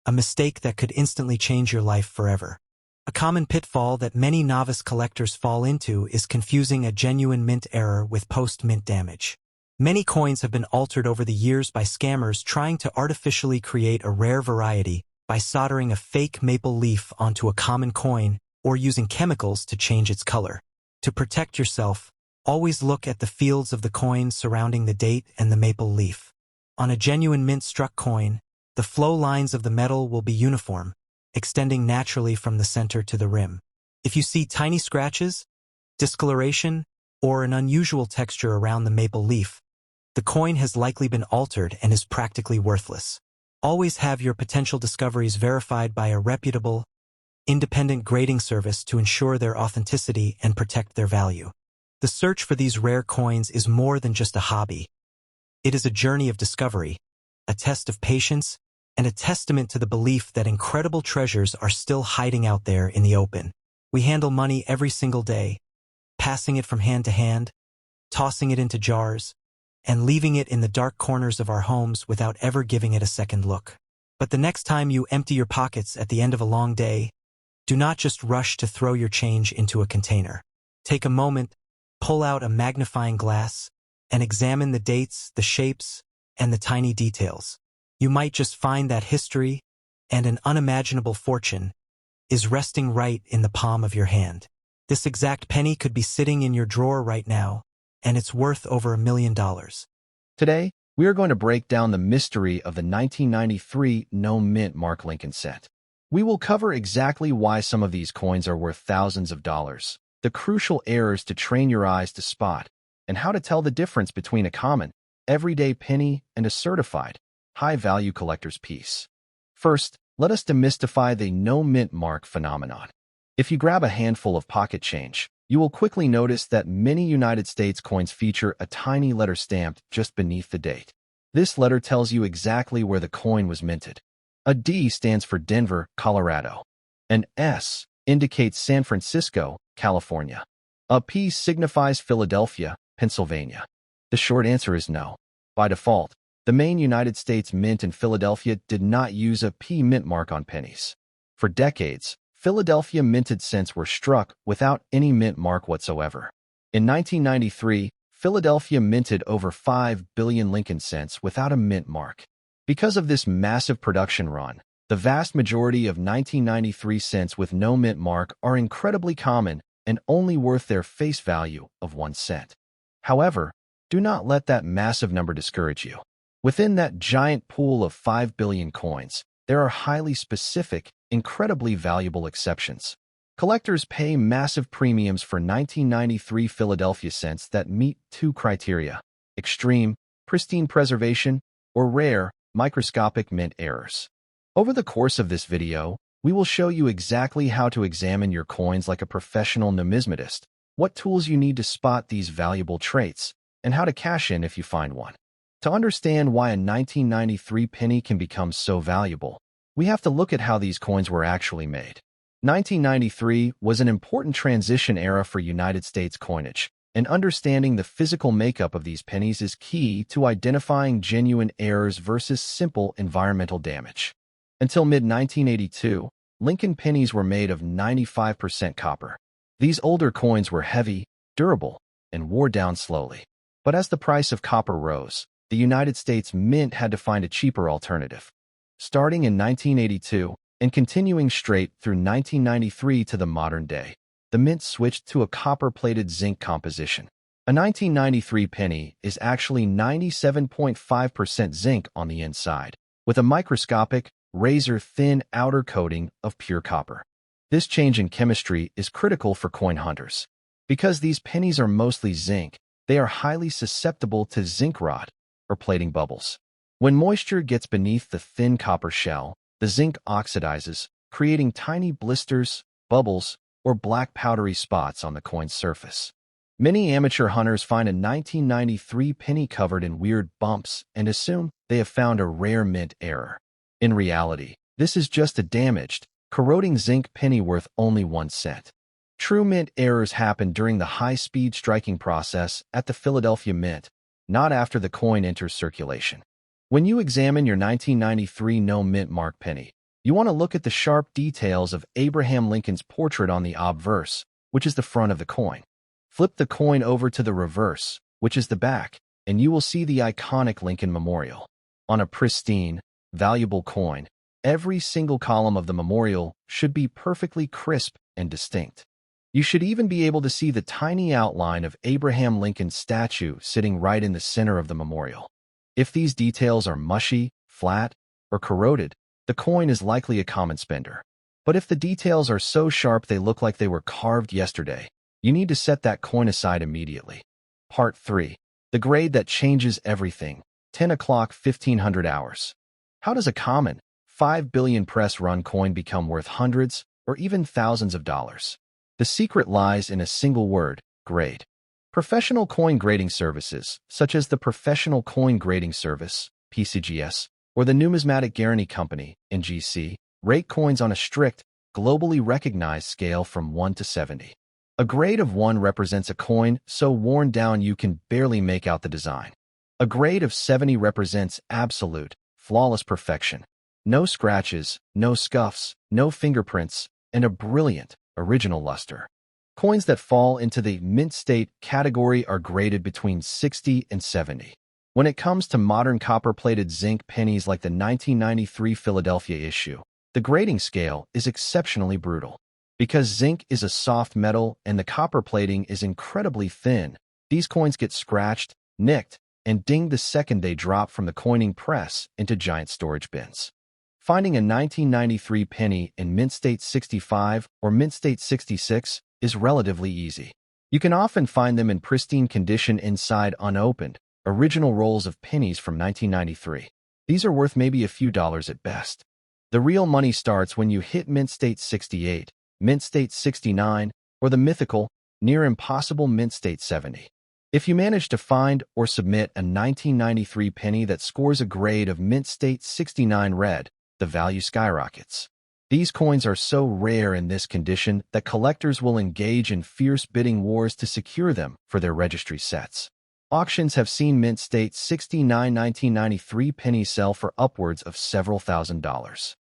a mistake that could instantly change your life forever. A common pitfall that many novice collectors fall into is confusing a genuine mint error with post-mint damage. Many coins have been altered over the years by scammers trying to artificially create a rare variety by soldering a fake maple leaf onto a common coin or using chemicals to change its color. To protect yourself, always look at the fields of the coin surrounding the date and the maple leaf. On a genuine mint-struck coin, the flow lines of the metal will be uniform, extending naturally from the center to the rim. If you see tiny scratches, discoloration, or an unusual texture around the maple leaf, the coin has likely been altered and is practically worthless. Always have your potential discoveries verified by a reputable, independent grading service to ensure their authenticity and protect their value. The search for these rare coins is more than just a hobby. It is a journey of discovery, a test of patience, and a testament to the belief that incredible treasures are still hiding out there in the open. We handle money every single day, passing it from hand to hand, tossing it into jars, and leaving it in the dark corners of our homes without ever giving it a second look. But the next time you empty your pockets at the end of a long day, do not just rush to throw your change into a container. Take a moment, pull out a magnifying glass, and examine the dates, the shapes, and the tiny details. You might just find that history and an unimaginable fortune is resting right in the palm of your hand. This exact penny could be sitting in your drawer right now, and it's worth over $1 million. Today, we are going to break down the mystery of the 1993 No Mint Mark Lincoln set. We will cover exactly why some of these coins are worth thousands of dollars, the crucial errors to train your eyes to spot, and how to tell the difference between a common, everyday penny and a certified, high-value collector's piece. First, let us demystify the no mint mark phenomenon. If you grab a handful of pocket change, you will quickly notice that many United States coins feature a tiny letter stamped just beneath the date. This letter tells you exactly where the coin was minted. A D stands for Denver, Colorado. An S indicates San Francisco, California. A P signifies Philadelphia, Pennsylvania. The short answer is no. By default, the main United States Mint in Philadelphia did not use a P mint mark on pennies. For decades, Philadelphia minted cents were struck without any mint mark whatsoever. In 1993, Philadelphia minted over 5 billion Lincoln cents without a mint mark. Because of this massive production run, The vast majority of 1993 cents with no mint mark are incredibly common and only worth their face value of 1 cent. However, do not let that massive number discourage you. Within that giant pool of 5 billion coins, there are highly specific, incredibly valuable exceptions. Collectors pay massive premiums for 1993 Philadelphia cents that meet 2 criteria: extreme, pristine preservation, or rare, microscopic mint errors. Over the course of this video, we will show you exactly how to examine your coins like a professional numismatist, what tools you need to spot these valuable traits, and how to cash in if you find one. To understand why a 1993 penny can become so valuable, we have to look at how these coins were actually made. 1993 was an important transition era for United States coinage, and understanding the physical makeup of these pennies is key to identifying genuine errors versus simple environmental damage. Until mid-1982, Lincoln pennies were made of 95% copper. These older coins were heavy, durable, and wore down slowly. But as the price of copper rose, the United States Mint had to find a cheaper alternative. Starting in 1982 and continuing straight through 1993 to the modern day, the Mint switched to a copper-plated zinc composition. A 1993 penny is actually 97.5% zinc on the inside, with a microscopic, razor-thin outer coating of pure copper. This change in chemistry is critical for coin hunters. Because these pennies are mostly zinc, they are highly susceptible to zinc rot, or plating bubbles. When moisture gets beneath the thin copper shell, the zinc oxidizes, creating tiny blisters, bubbles, or black powdery spots on the coin's surface. Many amateur hunters find a 1993 penny covered in weird bumps and assume they have found a rare mint error. In reality, this is just a damaged, corroding zinc penny worth only 1 cent. True mint errors happen during the high-speed striking process at the Philadelphia Mint, not after the coin enters circulation. When you examine your 1993 no mint mark penny, you want to look at the sharp details of Abraham Lincoln's portrait on the obverse, which is the front of the coin. Flip the coin over to the reverse, which is the back, and you will see the iconic Lincoln Memorial. On a pristine, valuable coin, every single column of the memorial should be perfectly crisp and distinct. You should even be able to see the tiny outline of Abraham Lincoln's statue sitting right in the center of the memorial. If these details are mushy, flat, or corroded, the coin is likely a common spender. But if the details are so sharp they look like they were carved yesterday, you need to set that coin aside immediately. Part 3. The grade that changes everything. 10 o'clock 1500 hours. How does a common, 5 billion press-run coin become worth hundreds or even thousands of dollars? The secret lies in a single word: grade. Professional coin grading services, such as the Professional Coin Grading Service, PCGS, or the Numismatic Guarantee Company, NGC, rate coins on a strict, globally recognized scale from 1 to 70. A grade of 1 represents a coin so worn down you can barely make out the design. A grade of 70 represents absolute, flawless perfection. No scratches, no scuffs, no fingerprints, and a brilliant, original luster. Coins that fall into the mint state category are graded between 60 and 70. When it comes to modern copper-plated zinc pennies like the 1993 Philadelphia issue, the grading scale is exceptionally brutal. Because zinc is a soft metal and the copper plating is incredibly thin, these coins get scratched, nicked, and dinged the second they drop from the coining press into giant storage bins. Finding a 1993 penny in mint state 65 or mint state 66 is relatively easy. You can often find them in pristine condition inside unopened, original rolls of pennies from 1993. These are worth maybe a few dollars at best. The real money starts when you hit mint state 68, mint state 69, or the mythical, near impossible mint state 70. If you manage to find or submit a 1993 penny that scores a grade of mint state 69 red, the value skyrockets. These coins are so rare in this condition that collectors will engage in fierce bidding wars to secure them for their registry sets. Auctions have seen mint state 69 1993 pennies sell for upwards of several $1,000s.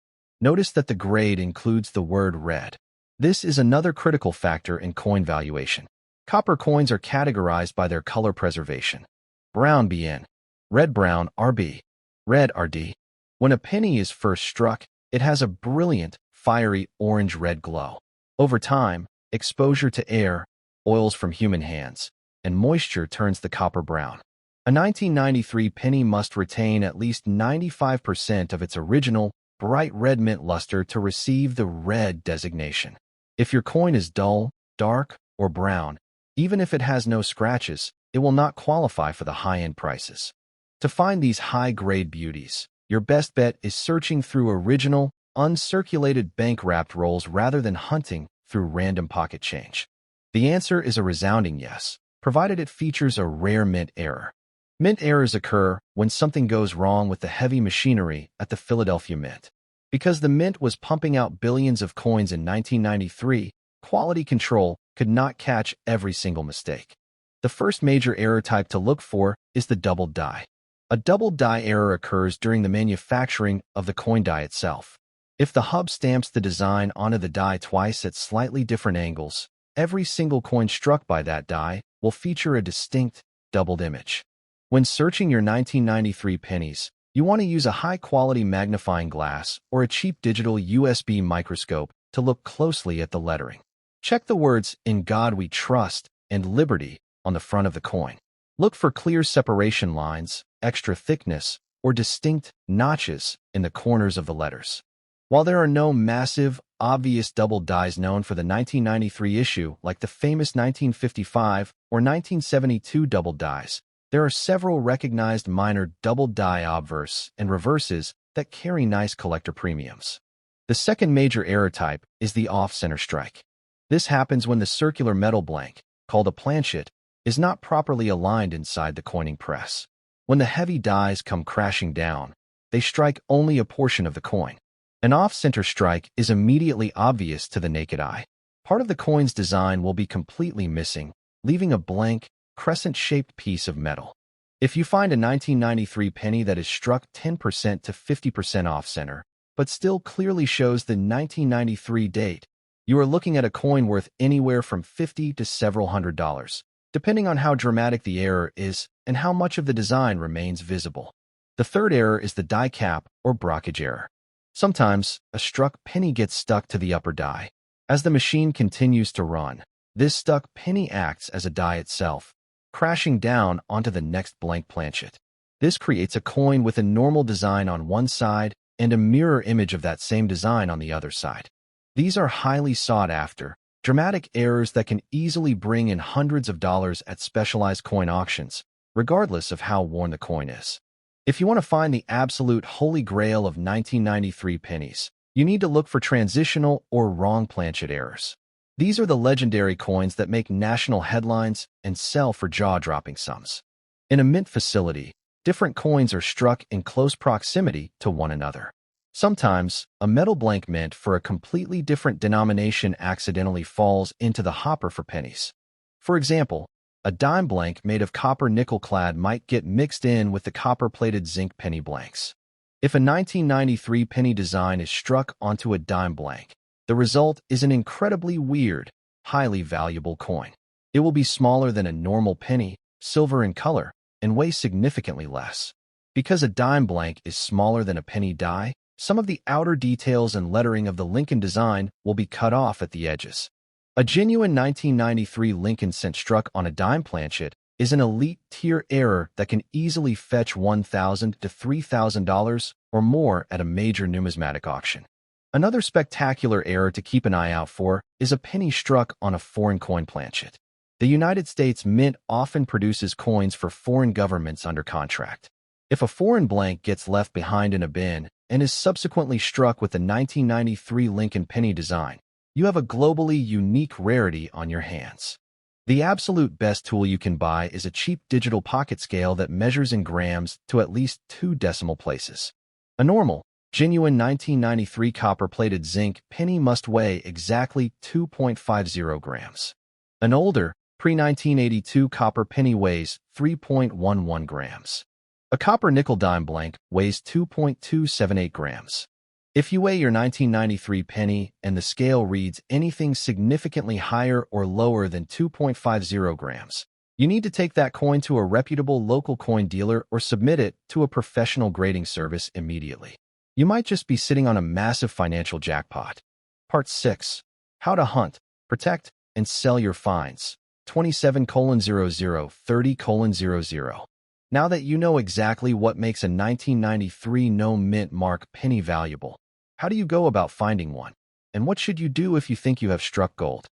Notice that the grade includes the word red. This is another critical factor in coin valuation. Copper coins are categorized by their color preservation. Brown BN, red-brown RB, red RD. When a penny is first struck, It has a brilliant, fiery orange-red glow. Over time, exposure to air, oils from human hands, and moisture turns the copper brown. A 1993 penny must retain at least 95% of its original, bright red mint luster to receive the red designation. If your coin is dull, dark, or brown, even if it has no scratches, it will not qualify for the high-end prices. To find these high-grade beauties, your best bet is searching through original, uncirculated bank-wrapped rolls rather than hunting through random pocket change. The answer is a resounding yes, provided it features a rare mint error. Mint errors occur when something goes wrong with the heavy machinery at the Philadelphia Mint. Because the Mint was pumping out billions of coins in 1993, quality control could not catch every single mistake. The first major error type to look for is the doubled die. A doubled die error occurs during the manufacturing of the coin die itself. If the hub stamps the design onto the die twice at slightly different angles, every single coin struck by that die will feature a distinct, doubled image. When searching your 1993 pennies, you want to use a high-quality magnifying glass or a cheap digital USB microscope to look closely at the lettering. Check the words "In God We Trust" and "Liberty" on the front of the coin. Look for clear separation lines, extra thickness, or distinct notches in the corners of the letters. While there are no massive, obvious double dies known for the 1993 issue like the famous 1955 or 1972 double dies, there are several recognized minor double die obverse and reverses that carry nice collector premiums. The second major error type is the off-center strike. This happens when the circular metal blank, called a planchet, is not properly aligned inside the coining press. When the heavy dies come crashing down, they strike only a portion of the coin. An off-center strike is immediately obvious to the naked eye. Part of the coin's design will be completely missing, leaving a blank, crescent-shaped piece of metal. If you find a 1993 penny that is struck 10% to 50% off-center, but still clearly shows the 1993 date, you are looking at a coin worth anywhere from $50 to several $100, depending on how dramatic the error is and how much of the design remains visible. The third error is the die cap or blockage error. Sometimes, a struck penny gets stuck to the upper die. As the machine continues to run, this stuck penny acts as a die itself, crashing down onto the next blank planchet. This creates a coin with a normal design on one side and a mirror image of that same design on the other side. These are highly sought after, dramatic errors that can easily bring in hundreds of dollars at specialized coin auctions, regardless of how worn the coin is. If you want to find the absolute holy grail of 1993 pennies, you need to look for transitional or wrong planchet errors. These are the legendary coins that make national headlines and sell for jaw-dropping sums. In a mint facility, different coins are struck in close proximity to one another. Sometimes, a metal blank mint for a completely different denomination accidentally falls into the hopper for pennies. For example, a dime blank made of copper nickel-clad might get mixed in with the copper-plated zinc penny blanks. If a 1993 penny design is struck onto a dime blank, the result is an incredibly weird, highly valuable coin. It will be smaller than a normal penny, silver in color, and weigh significantly less. Because a dime blank is smaller than a penny die, some of the outer details and lettering of the Lincoln design will be cut off at the edges. A genuine 1993 Lincoln cent struck on a dime planchet is an elite tier error that can easily fetch $1,000 to $3,000 or more at a major numismatic auction. Another spectacular error to keep an eye out for is a penny struck on a foreign coin planchet. The United States Mint often produces coins for foreign governments under contract. If a foreign blank gets left behind in a bin and is subsequently struck with the 1993 Lincoln penny design, you have a globally unique rarity on your hands. The absolute best tool you can buy is a cheap digital pocket scale that measures in grams to at least 2 decimal places. A normal, genuine 1993 copper-plated zinc penny must weigh exactly 2.50 grams. An older, pre-1982 copper penny weighs 3.11 grams. A copper nickel dime blank weighs 2.278 grams. If you weigh your 1993 penny and the scale reads anything significantly higher or lower than 2.50 grams, you need to take that coin to a reputable local coin dealer or submit it to a professional grading service immediately. you might just be sitting on a massive financial jackpot. Part 6. How to hunt, protect, and sell your finds. 27:00 30:00. Now that you know exactly what makes a 1993 no mint mark penny valuable, how do you go about finding one? And what should you do if you think you have struck gold?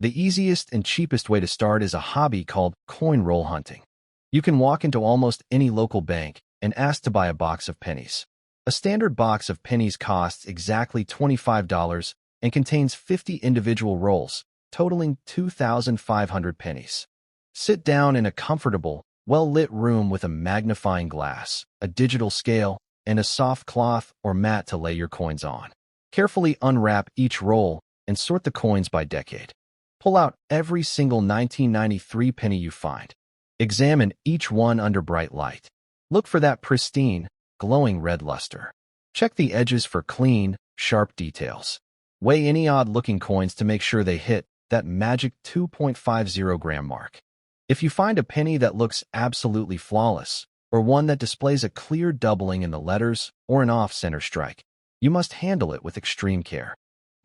The easiest and cheapest way to start is a hobby called coin roll hunting. You can walk into almost any local bank and ask to buy a box of pennies. A standard box of pennies costs exactly $25 and contains 50 individual rolls, totaling 2,500 pennies. Sit down in a comfortable, well-lit room with a magnifying glass, a digital scale, and a soft cloth or mat to lay your coins on. Carefully unwrap each roll and sort the coins by decade. Pull out every single 1993 penny you find. Examine each one under bright light. Look for that pristine, glowing red luster. Check the edges for clean, sharp details. Weigh any odd-looking coins to make sure they hit that magic 2.50 gram mark. If you find a penny that looks absolutely flawless, or one that displays a clear doubling in the letters or an off-center strike, you must handle it with extreme care.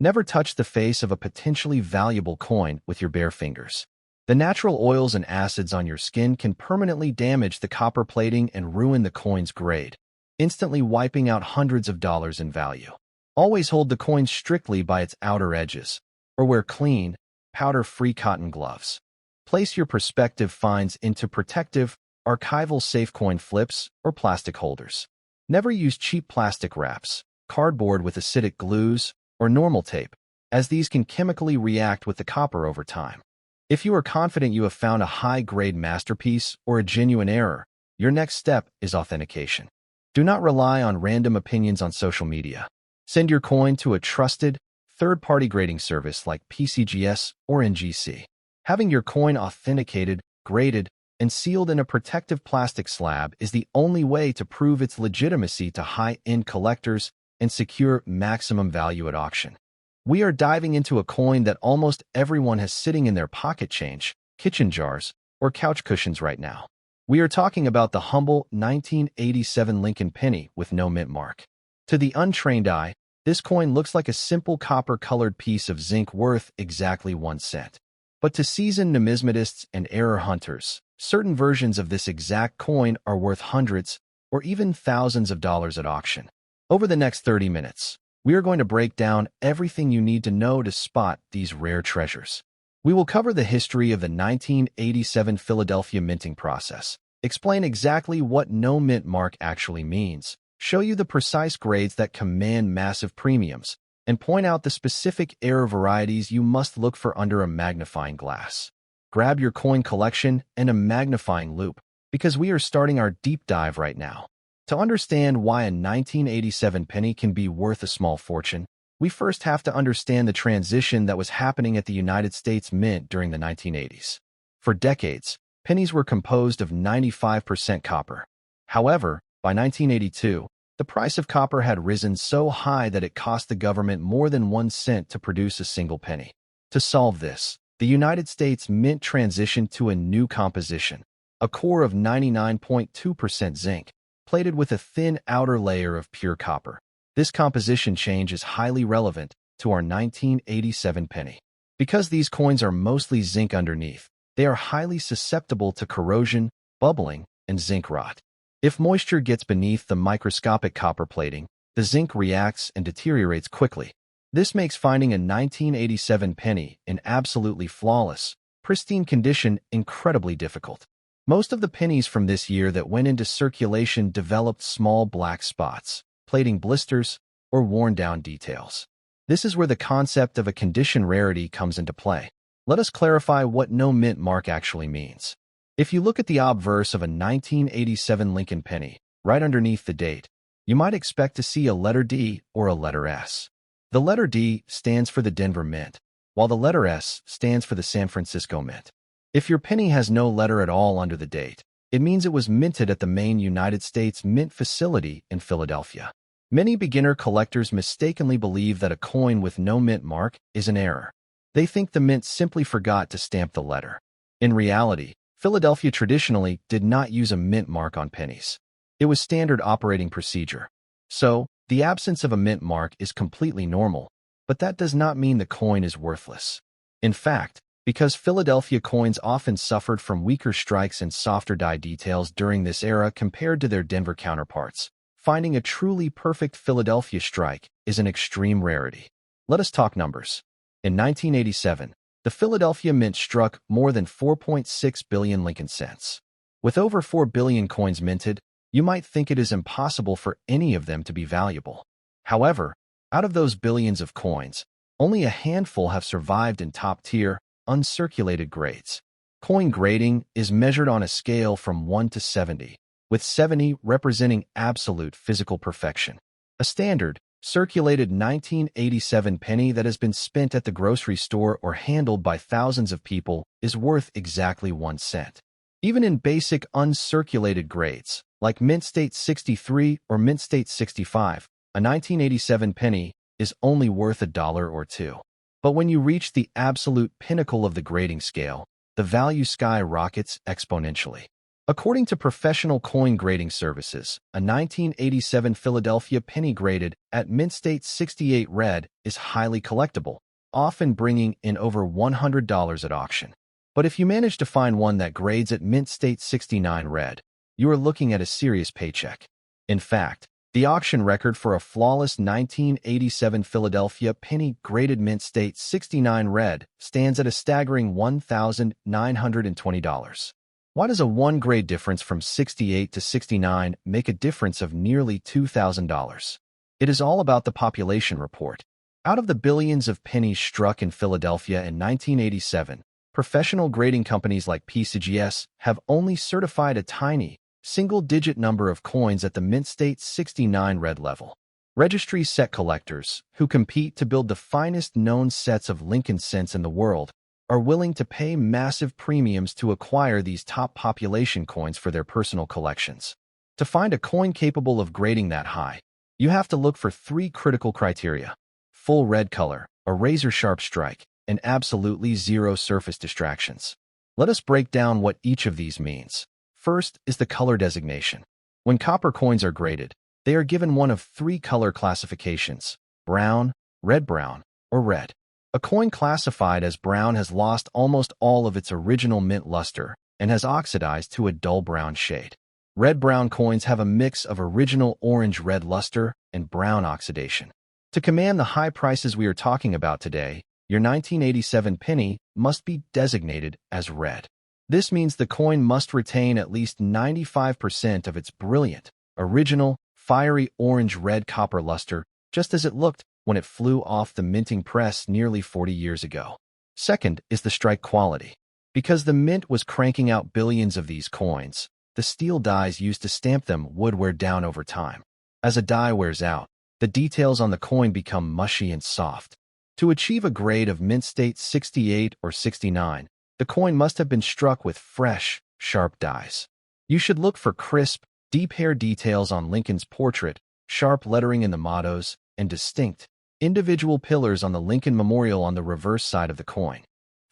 Never touch the face of a potentially valuable coin with your bare fingers. The natural oils and acids on your skin can permanently damage the copper plating and ruin the coin's grade, instantly wiping out hundreds of dollars in value. Always hold the coin strictly by its outer edges, or wear clean, powder-free cotton gloves. Place your prospective finds into protective, archival safe coin flips or plastic holders. Never use cheap plastic wraps, cardboard with acidic glues, or normal tape, as these can chemically react with the copper over time. If you are confident you have found a high-grade masterpiece or a genuine error, your next step is authentication. Do not rely on random opinions on social media. Send your coin to a trusted, third-party grading service like PCGS or NGC. Having your coin authenticated, graded, and sealed in a protective plastic slab is the only way to prove its legitimacy to high-end collectors and secure maximum value at auction. We are diving into a coin that almost everyone has sitting in their pocket change, kitchen jars, or couch cushions right now. We are talking about the humble 1987 Lincoln penny with no mint mark. To the untrained eye, this coin looks like a simple copper-colored piece of zinc worth exactly 1 cent. But to seasoned numismatists and error hunters, certain versions of this exact coin are worth hundreds or even thousands of dollars at auction. Over the next 30 minutes, we are going to break down everything you need to know to spot these rare treasures. We will cover the history of the 1987 Philadelphia minting process, explain exactly what no mint mark actually means, show you the precise grades that command massive premiums, and point out the specific error varieties you must look for under a magnifying glass. Grab your coin collection and a magnifying loupe, because we are starting our deep dive right now. To understand why a 1987 penny can be worth a small fortune, we first have to understand the transition that was happening at the United States Mint during the 1980s. For decades, pennies were composed of 95% copper. However, by 1982, the price of copper had risen so high that it cost the government more than 1 cent to produce a single penny. To solve this, the United States Mint transitioned to a new composition, a core of 99.2% zinc, plated with a thin outer layer of pure copper. This composition change is highly relevant to our 1987 penny. Because these coins are mostly zinc underneath, they are highly susceptible to corrosion, bubbling, and zinc rot. If moisture gets beneath the microscopic copper plating, the zinc reacts and deteriorates quickly. This makes finding a 1987 penny in absolutely flawless, pristine condition incredibly difficult. Most of the pennies from this year that went into circulation developed small black spots, plating blisters, or worn-down details. This is where the concept of a condition rarity comes into play. Let us clarify what no mint mark actually means. If you look at the obverse of a 1987 Lincoln penny, right underneath the date, you might expect to see a letter D or a letter S. The letter D stands for the Denver Mint, while the letter S stands for the San Francisco Mint. If your penny has no letter at all under the date, it means it was minted at the main United States Mint facility in Philadelphia. Many beginner collectors mistakenly believe that a coin with no mint mark is an error. They think the mint simply forgot to stamp the letter. In reality, Philadelphia traditionally did not use a mint mark on pennies. It was standard operating procedure. So, The absence of a mint mark is completely normal, but that does not mean the coin is worthless. In fact, because Philadelphia coins often suffered from weaker strikes and softer die details during this era compared to their Denver counterparts, finding a truly perfect Philadelphia strike is an extreme rarity. Let us talk numbers. In 1987, the Philadelphia Mint struck more than 4.6 billion Lincoln cents. With over 4 billion coins minted, you might think it is impossible for any of them to be valuable. However, out of those billions of coins, only a handful have survived in top-tier, uncirculated grades. Coin grading is measured on a scale from 1 to 70, with 70 representing absolute physical perfection. A standard, circulated 1987 penny that has been spent at the grocery store or handled by thousands of people is worth exactly 1 cent. Even in basic uncirculated grades, like Mint State 63 or Mint State 65, a 1987 penny is only worth $1 or $2. But when you reach the absolute pinnacle of the grading scale, the value skyrockets exponentially. According to professional coin grading services, a 1987 Philadelphia penny graded at Mint State 68 red is highly collectible, often bringing in over $100 at auction. But if you manage to find one that grades at Mint State 69 red, you are looking at a serious paycheck. In fact, the auction record for a flawless 1987 Philadelphia penny graded Mint State 69 red stands at a staggering $1,920. Why does a one-grade difference from 68 to 69 make a difference of nearly $2,000? It is all about the population report. Out of the billions of pennies struck in Philadelphia in 1987, professional grading companies like PCGS have only certified a tiny, single-digit number of coins at the Mint State 69 red level. Registry set collectors, who compete to build the finest known sets of Lincoln cents in the world, are willing to pay massive premiums to acquire these top population coins for their personal collections. To find a coin capable of grading that high, you have to look for 3 critical criteria: full red color, a razor-sharp strike, and absolutely zero surface distractions. Let us break down what each of these means. First is the color designation. When copper coins are graded, they are given one of 3 color classifications: brown, red-brown, or red. A coin classified as brown has lost almost all of its original mint luster and has oxidized to a dull brown shade. Red-brown coins have a mix of original orange-red luster and brown oxidation. To command the high prices we are talking about today, your 1987 penny must be designated as red. This means the coin must retain at least 95% of its brilliant, original, fiery orange-red copper luster, just as it looked when it flew off the minting press nearly 40 years ago. Second is the strike quality. Because the mint was cranking out billions of these coins, the steel dies used to stamp them would wear down over time. As a die wears out, the details on the coin become mushy and soft. To achieve a grade of Mint State 68 or 69, the coin must have been struck with fresh, sharp dies. You should look for crisp, deep hair details on Lincoln's portrait, sharp lettering in the mottos, and distinct, individual pillars on the Lincoln Memorial on the reverse side of the coin.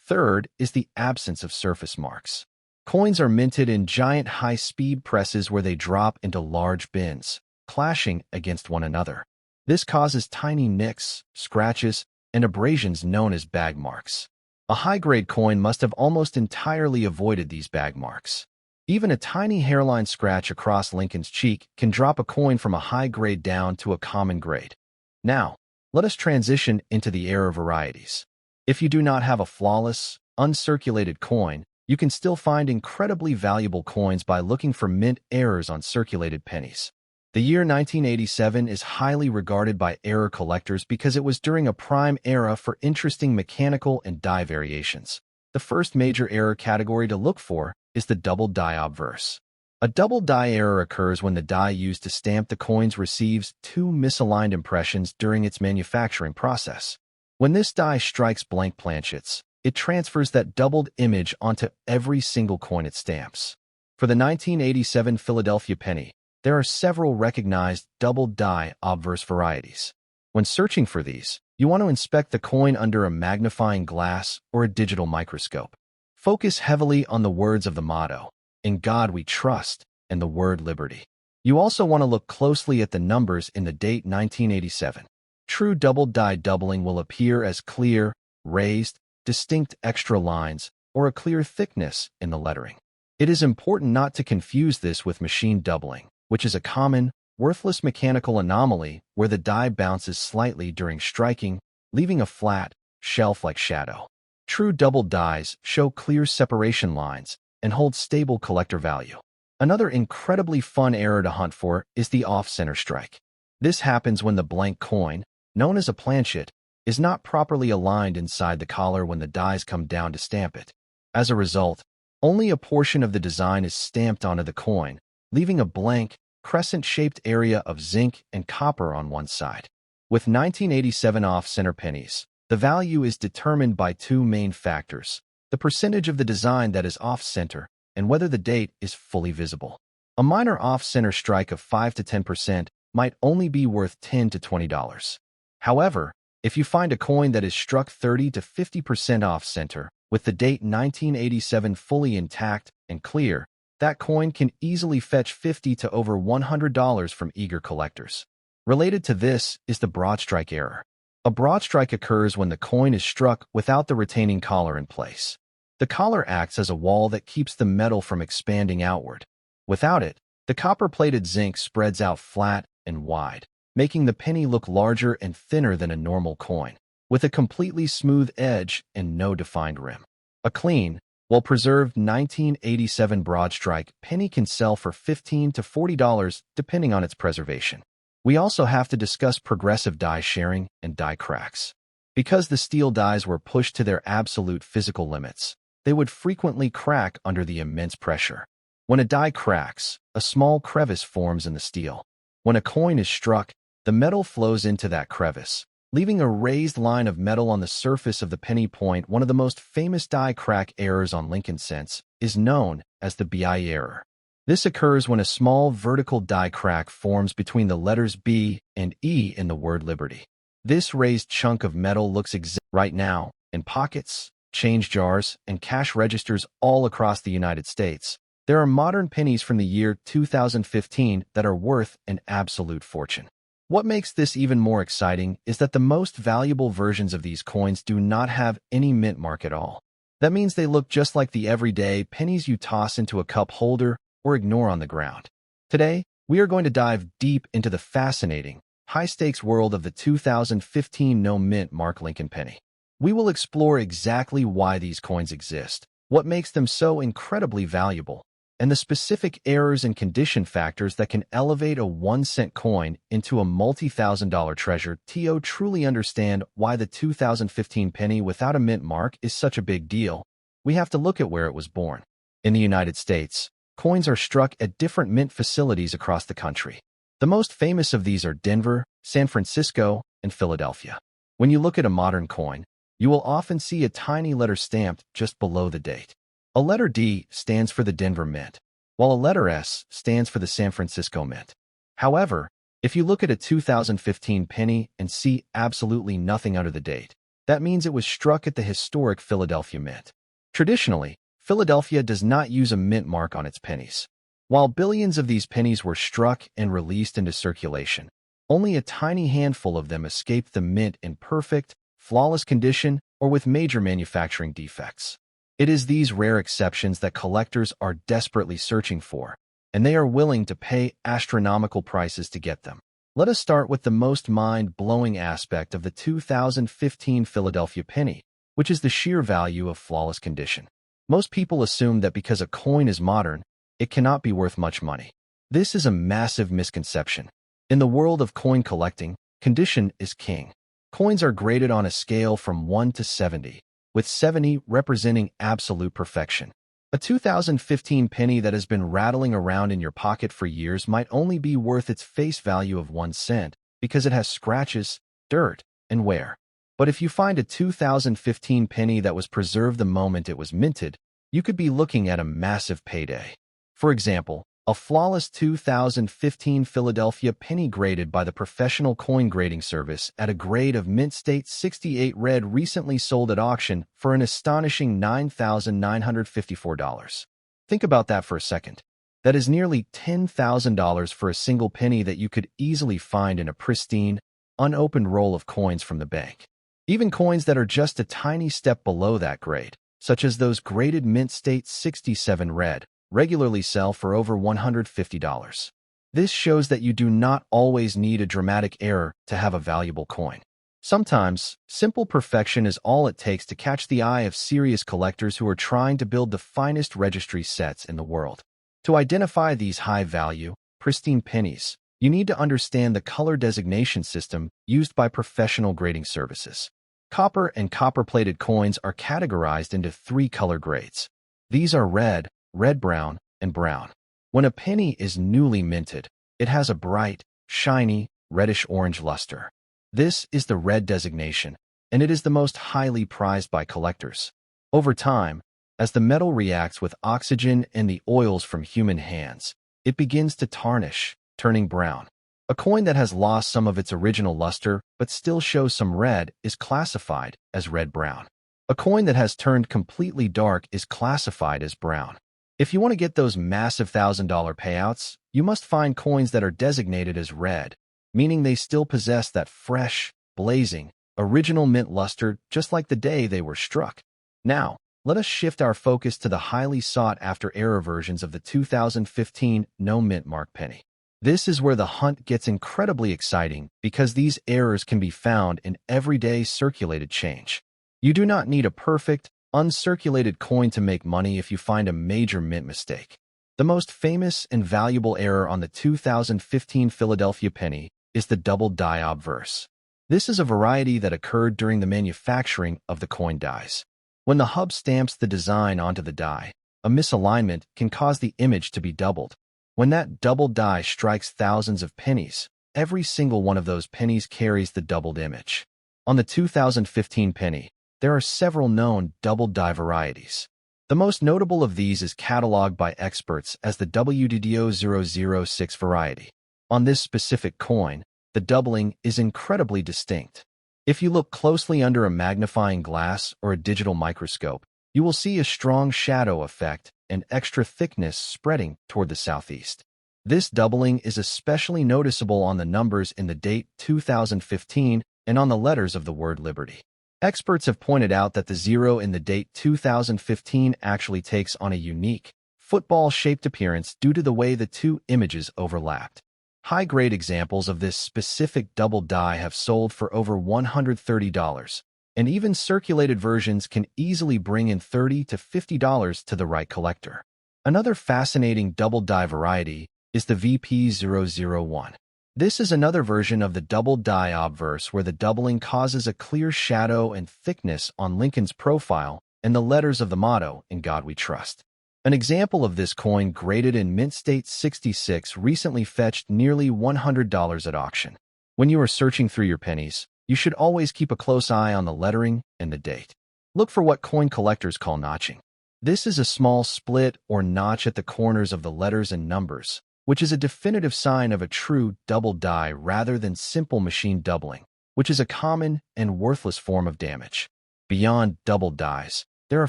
Third is the absence of surface marks. Coins are minted in giant high-speed presses where they drop into large bins, clashing against one another. This causes tiny nicks, scratches, and abrasions known as bag marks. A high-grade coin must have almost entirely avoided these bag marks. Even a tiny hairline scratch across Lincoln's cheek can drop a coin from a high grade down to a common grade. Now, let us transition into the error varieties. If you do not have a flawless, uncirculated coin, you can still find incredibly valuable coins by looking for mint errors on circulated pennies. The year 1987 is highly regarded by error collectors because it was during a prime era for interesting mechanical and die variations. The first major error category to look for is the double die obverse. A double die error occurs when the die used to stamp the coins receives 2 misaligned impressions during its manufacturing process. When this die strikes blank planchets, it transfers that doubled image onto every single coin it stamps. For the 1987 Philadelphia penny, there are several recognized double die obverse varieties. When searching for these, you want to inspect the coin under a magnifying glass or a digital microscope. Focus heavily on the words of the motto, "In God We Trust," and the word liberty. You also want to look closely at the numbers in the date 1987. True double die doubling will appear as clear, raised, distinct extra lines, or a clear thickness in the lettering. It is important not to confuse this with machine doubling, which is a common, worthless mechanical anomaly where the die bounces slightly during striking, leaving a flat, shelf-like shadow. True double dies show clear separation lines and hold stable collector value. Another incredibly fun error to hunt for is the off-center strike. This happens when the blank coin, known as a planchet, is not properly aligned inside the collar when the dies come down to stamp it. As a result, only a portion of the design is stamped onto the coin, leaving a blank, crescent-shaped area of zinc and copper on one side. With 1987 off-center pennies, the value is determined by two main factors: the percentage of the design that is off-center and whether the date is fully visible. A minor off-center strike of 5 to 10% might only be worth $10 to $20. However, if you find a coin that is struck 30 to 50% off-center, with the date 1987 fully intact and clear, that coin can easily fetch $50 to over $100 from eager collectors. Related to this is the broad strike error. A broad strike occurs when the coin is struck without the retaining collar in place. The collar acts as a wall that keeps the metal from expanding outward. Without it, the copper-plated zinc spreads out flat and wide, making the penny look larger and thinner than a normal coin, with a completely smooth edge and no defined rim. A clean, well-preserved 1987 broad strike penny can sell for $15 to $40 depending on its preservation. We also have to discuss progressive die sharing and die cracks. Because the steel dies were pushed to their absolute physical limits, they would frequently crack under the immense pressure. When a die cracks, a small crevice forms in the steel. When a coin is struck, the metal flows into that crevice, leaving a raised line of metal on the surface of the penny point. One of the most famous die crack errors on Lincoln cents is known as the BI error. This occurs when a small vertical die crack forms between the letters B and E in the word Liberty. This raised chunk of metal looks right now in pockets, change jars, and cash registers all across the United States. There are modern pennies from the year 2015 that are worth an absolute fortune. What makes this even more exciting is that the most valuable versions of these coins do not have any mint mark at all. That means they look just like the everyday pennies you toss into a cup holder or ignore on the ground. Today, we are going to dive deep into the fascinating, high-stakes world of the 2015 no mint mark Lincoln penny. We will explore exactly why these coins exist, what makes them so incredibly valuable, and the specific errors and condition factors that can elevate a 1-cent coin into a multi-thousand-dollar treasure. To truly understand why the 2015 penny without a mint mark is such a big deal, we have to look at where it was born. In the United States, coins are struck at different mint facilities across the country. The most famous of these are Denver, San Francisco, and Philadelphia. When you look at a modern coin, you will often see a tiny letter stamped just below the date. A letter D stands for the Denver Mint, while a letter S stands for the San Francisco Mint. However, if you look at a 2015 penny and see absolutely nothing under the date, that means it was struck at the historic Philadelphia Mint. Traditionally, Philadelphia does not use a mint mark on its pennies. While billions of these pennies were struck and released into circulation, only a tiny handful of them escaped the mint in perfect, flawless condition or with major manufacturing defects. It is these rare exceptions that collectors are desperately searching for, and they are willing to pay astronomical prices to get them. Let us start with the most mind-blowing aspect of the 2015 Philadelphia penny, which is the sheer value of flawless condition. Most people assume that because a coin is modern, it cannot be worth much money. This is a massive misconception. In the world of coin collecting, condition is king. Coins are graded on a scale from 1 to 70, with 70 representing absolute perfection. A 2015 penny that has been rattling around in your pocket for years might only be worth its face value of 1 cent because it has scratches, dirt, and wear. But if you find a 2015 penny that was preserved the moment it was minted, you could be looking at a massive payday. For example, a flawless 2015 Philadelphia penny graded by the Professional Coin Grading Service at a grade of Mint State 68 red recently sold at auction for an astonishing $9,954. Think about that for a second. That is nearly $10,000 for a single penny that you could easily find in a pristine, unopened roll of coins from the bank. Even coins that are just a tiny step below that grade, such as those graded mint state 67 red, regularly sell for over $150. This shows that you do not always need a dramatic error to have a valuable coin. Sometimes, simple perfection is all it takes to catch the eye of serious collectors who are trying to build the finest registry sets in the world. To identify these high-value, pristine pennies, you need to understand the color designation system used by professional grading services. Copper and copper-plated coins are categorized into 3 color grades. These are red, red-brown, and brown. When a penny is newly minted, it has a bright, shiny, reddish-orange luster. This is the red designation, and it is the most highly prized by collectors. Over time, as the metal reacts with oxygen and the oils from human hands, it begins to tarnish, turning brown. A coin that has lost some of its original luster but still shows some red is classified as red-brown. A coin that has turned completely dark is classified as brown. If you want to get those massive $1,000 payouts, you must find coins that are designated as red, meaning they still possess that fresh, blazing, original mint luster just like the day they were struck. Now, let us shift our focus to the highly sought-after error versions of the 2015 no mint mark penny. This is where the hunt gets incredibly exciting because these errors can be found in everyday circulated change. You do not need a perfect, uncirculated coin to make money if you find a major mint mistake. The most famous and valuable error on the 2015 Philadelphia penny is the double die obverse. This is a variety that occurred during the manufacturing of the coin dies. When the hub stamps the design onto the die, a misalignment can cause the image to be doubled. When that double die strikes thousands of pennies, every single one of those pennies carries the doubled image. On the 2015 penny, there are several known double die varieties. The most notable of these is cataloged by experts as the WDDO006 variety. On this specific coin, the doubling is incredibly distinct. If you look closely under a magnifying glass or a digital microscope, you will see a strong shadow effect and extra thickness spreading toward the southeast. This doubling is especially noticeable on the numbers in the date 2015 and on the letters of the word Liberty. Experts have pointed out that the 0 in the date 2015 actually takes on a unique, football-shaped appearance due to the way the two images overlapped. High-grade examples of this specific double die have sold for over $130, and even circulated versions can easily bring in $30 to $50 to the right collector. Another fascinating double die variety is the VP001. This is another version of the double die obverse where the doubling causes a clear shadow and thickness on Lincoln's profile and the letters of the motto, "In God We Trust." An example of this coin graded in mint state 66 recently fetched nearly $100 at auction. When you are searching through your pennies, you should always keep a close eye on the lettering and the date. Look for what coin collectors call notching. This is a small split or notch at the corners of the letters and numbers, which is a definitive sign of a true double die rather than simple machine doubling, which is a common and worthless form of damage. Beyond double dies, there are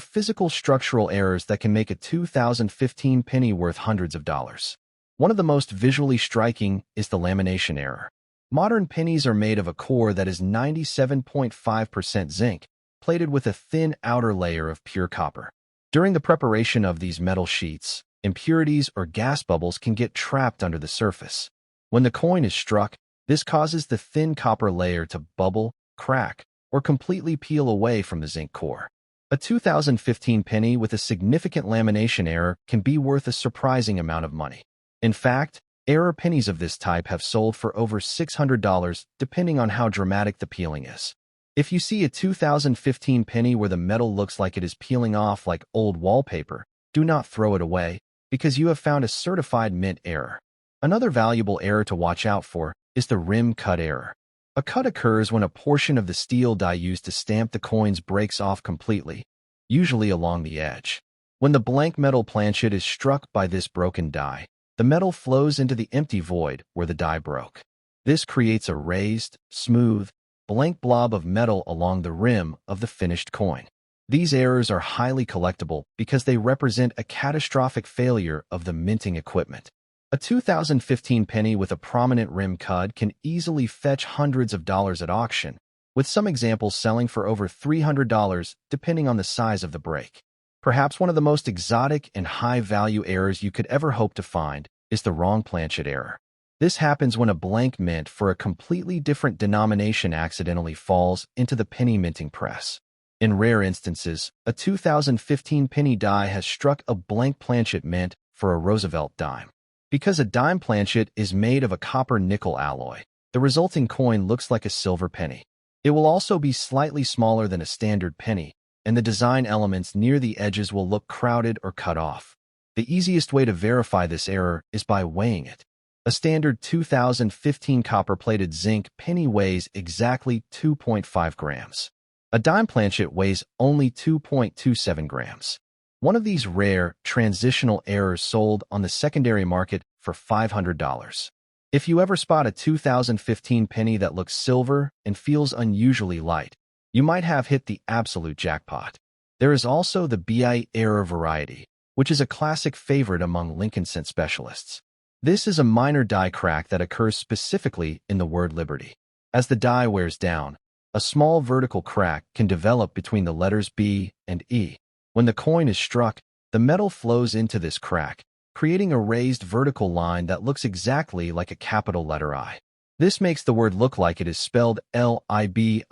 physical structural errors that can make a 2015 penny worth hundreds of dollars. One of the most visually striking is the lamination error. Modern pennies are made of a core that is 97.5% zinc, plated with a thin outer layer of pure copper. During the preparation of these metal sheets, impurities or gas bubbles can get trapped under the surface. When the coin is struck, this causes the thin copper layer to bubble, crack, or completely peel away from the zinc core. A 2015 penny with a significant lamination error can be worth a surprising amount of money. In fact, error pennies of this type have sold for over $600 depending on how dramatic the peeling is. If you see a 2015 penny where the metal looks like it is peeling off like old wallpaper, do not throw it away, because you have found a certified mint error. Another valuable error to watch out for is the rim cut error. A cut occurs when a portion of the steel die used to stamp the coins breaks off completely, usually along the edge. When the blank metal planchet is struck by this broken die, the metal flows into the empty void where the die broke. This creates a raised, smooth, blank blob of metal along the rim of the finished coin. These errors are highly collectible because they represent a catastrophic failure of the minting equipment. A 2015 penny with a prominent rim cud can easily fetch hundreds of dollars at auction, with some examples selling for over $300 depending on the size of the break. Perhaps one of the most exotic and high-value errors you could ever hope to find is the wrong planchet error. This happens when a blank mint for a completely different denomination accidentally falls into the penny minting press. In rare instances, a 2015 penny die has struck a blank planchet mint for a Roosevelt dime. Because a dime planchet is made of a copper-nickel alloy, the resulting coin looks like a silver penny. It will also be slightly smaller than a standard penny, and the design elements near the edges will look crowded or cut off. The easiest way to verify this error is by weighing it. A standard 2015 copper-plated zinc penny weighs exactly 2.5 grams. A dime planchet weighs only 2.27 grams. One of these rare, transitional errors sold on the secondary market for $500. If you ever spot a 2015 penny that looks silver and feels unusually light, you might have hit the absolute jackpot. There is also the BI error variety, which is a classic favorite among Lincoln cent specialists. This is a minor die crack that occurs specifically in the word liberty. As the die wears down, a small vertical crack can develop between the letters B and E. When the coin is struck, the metal flows into this crack, creating a raised vertical line that looks exactly like a capital letter I. This makes the word look like it is spelled Libierty.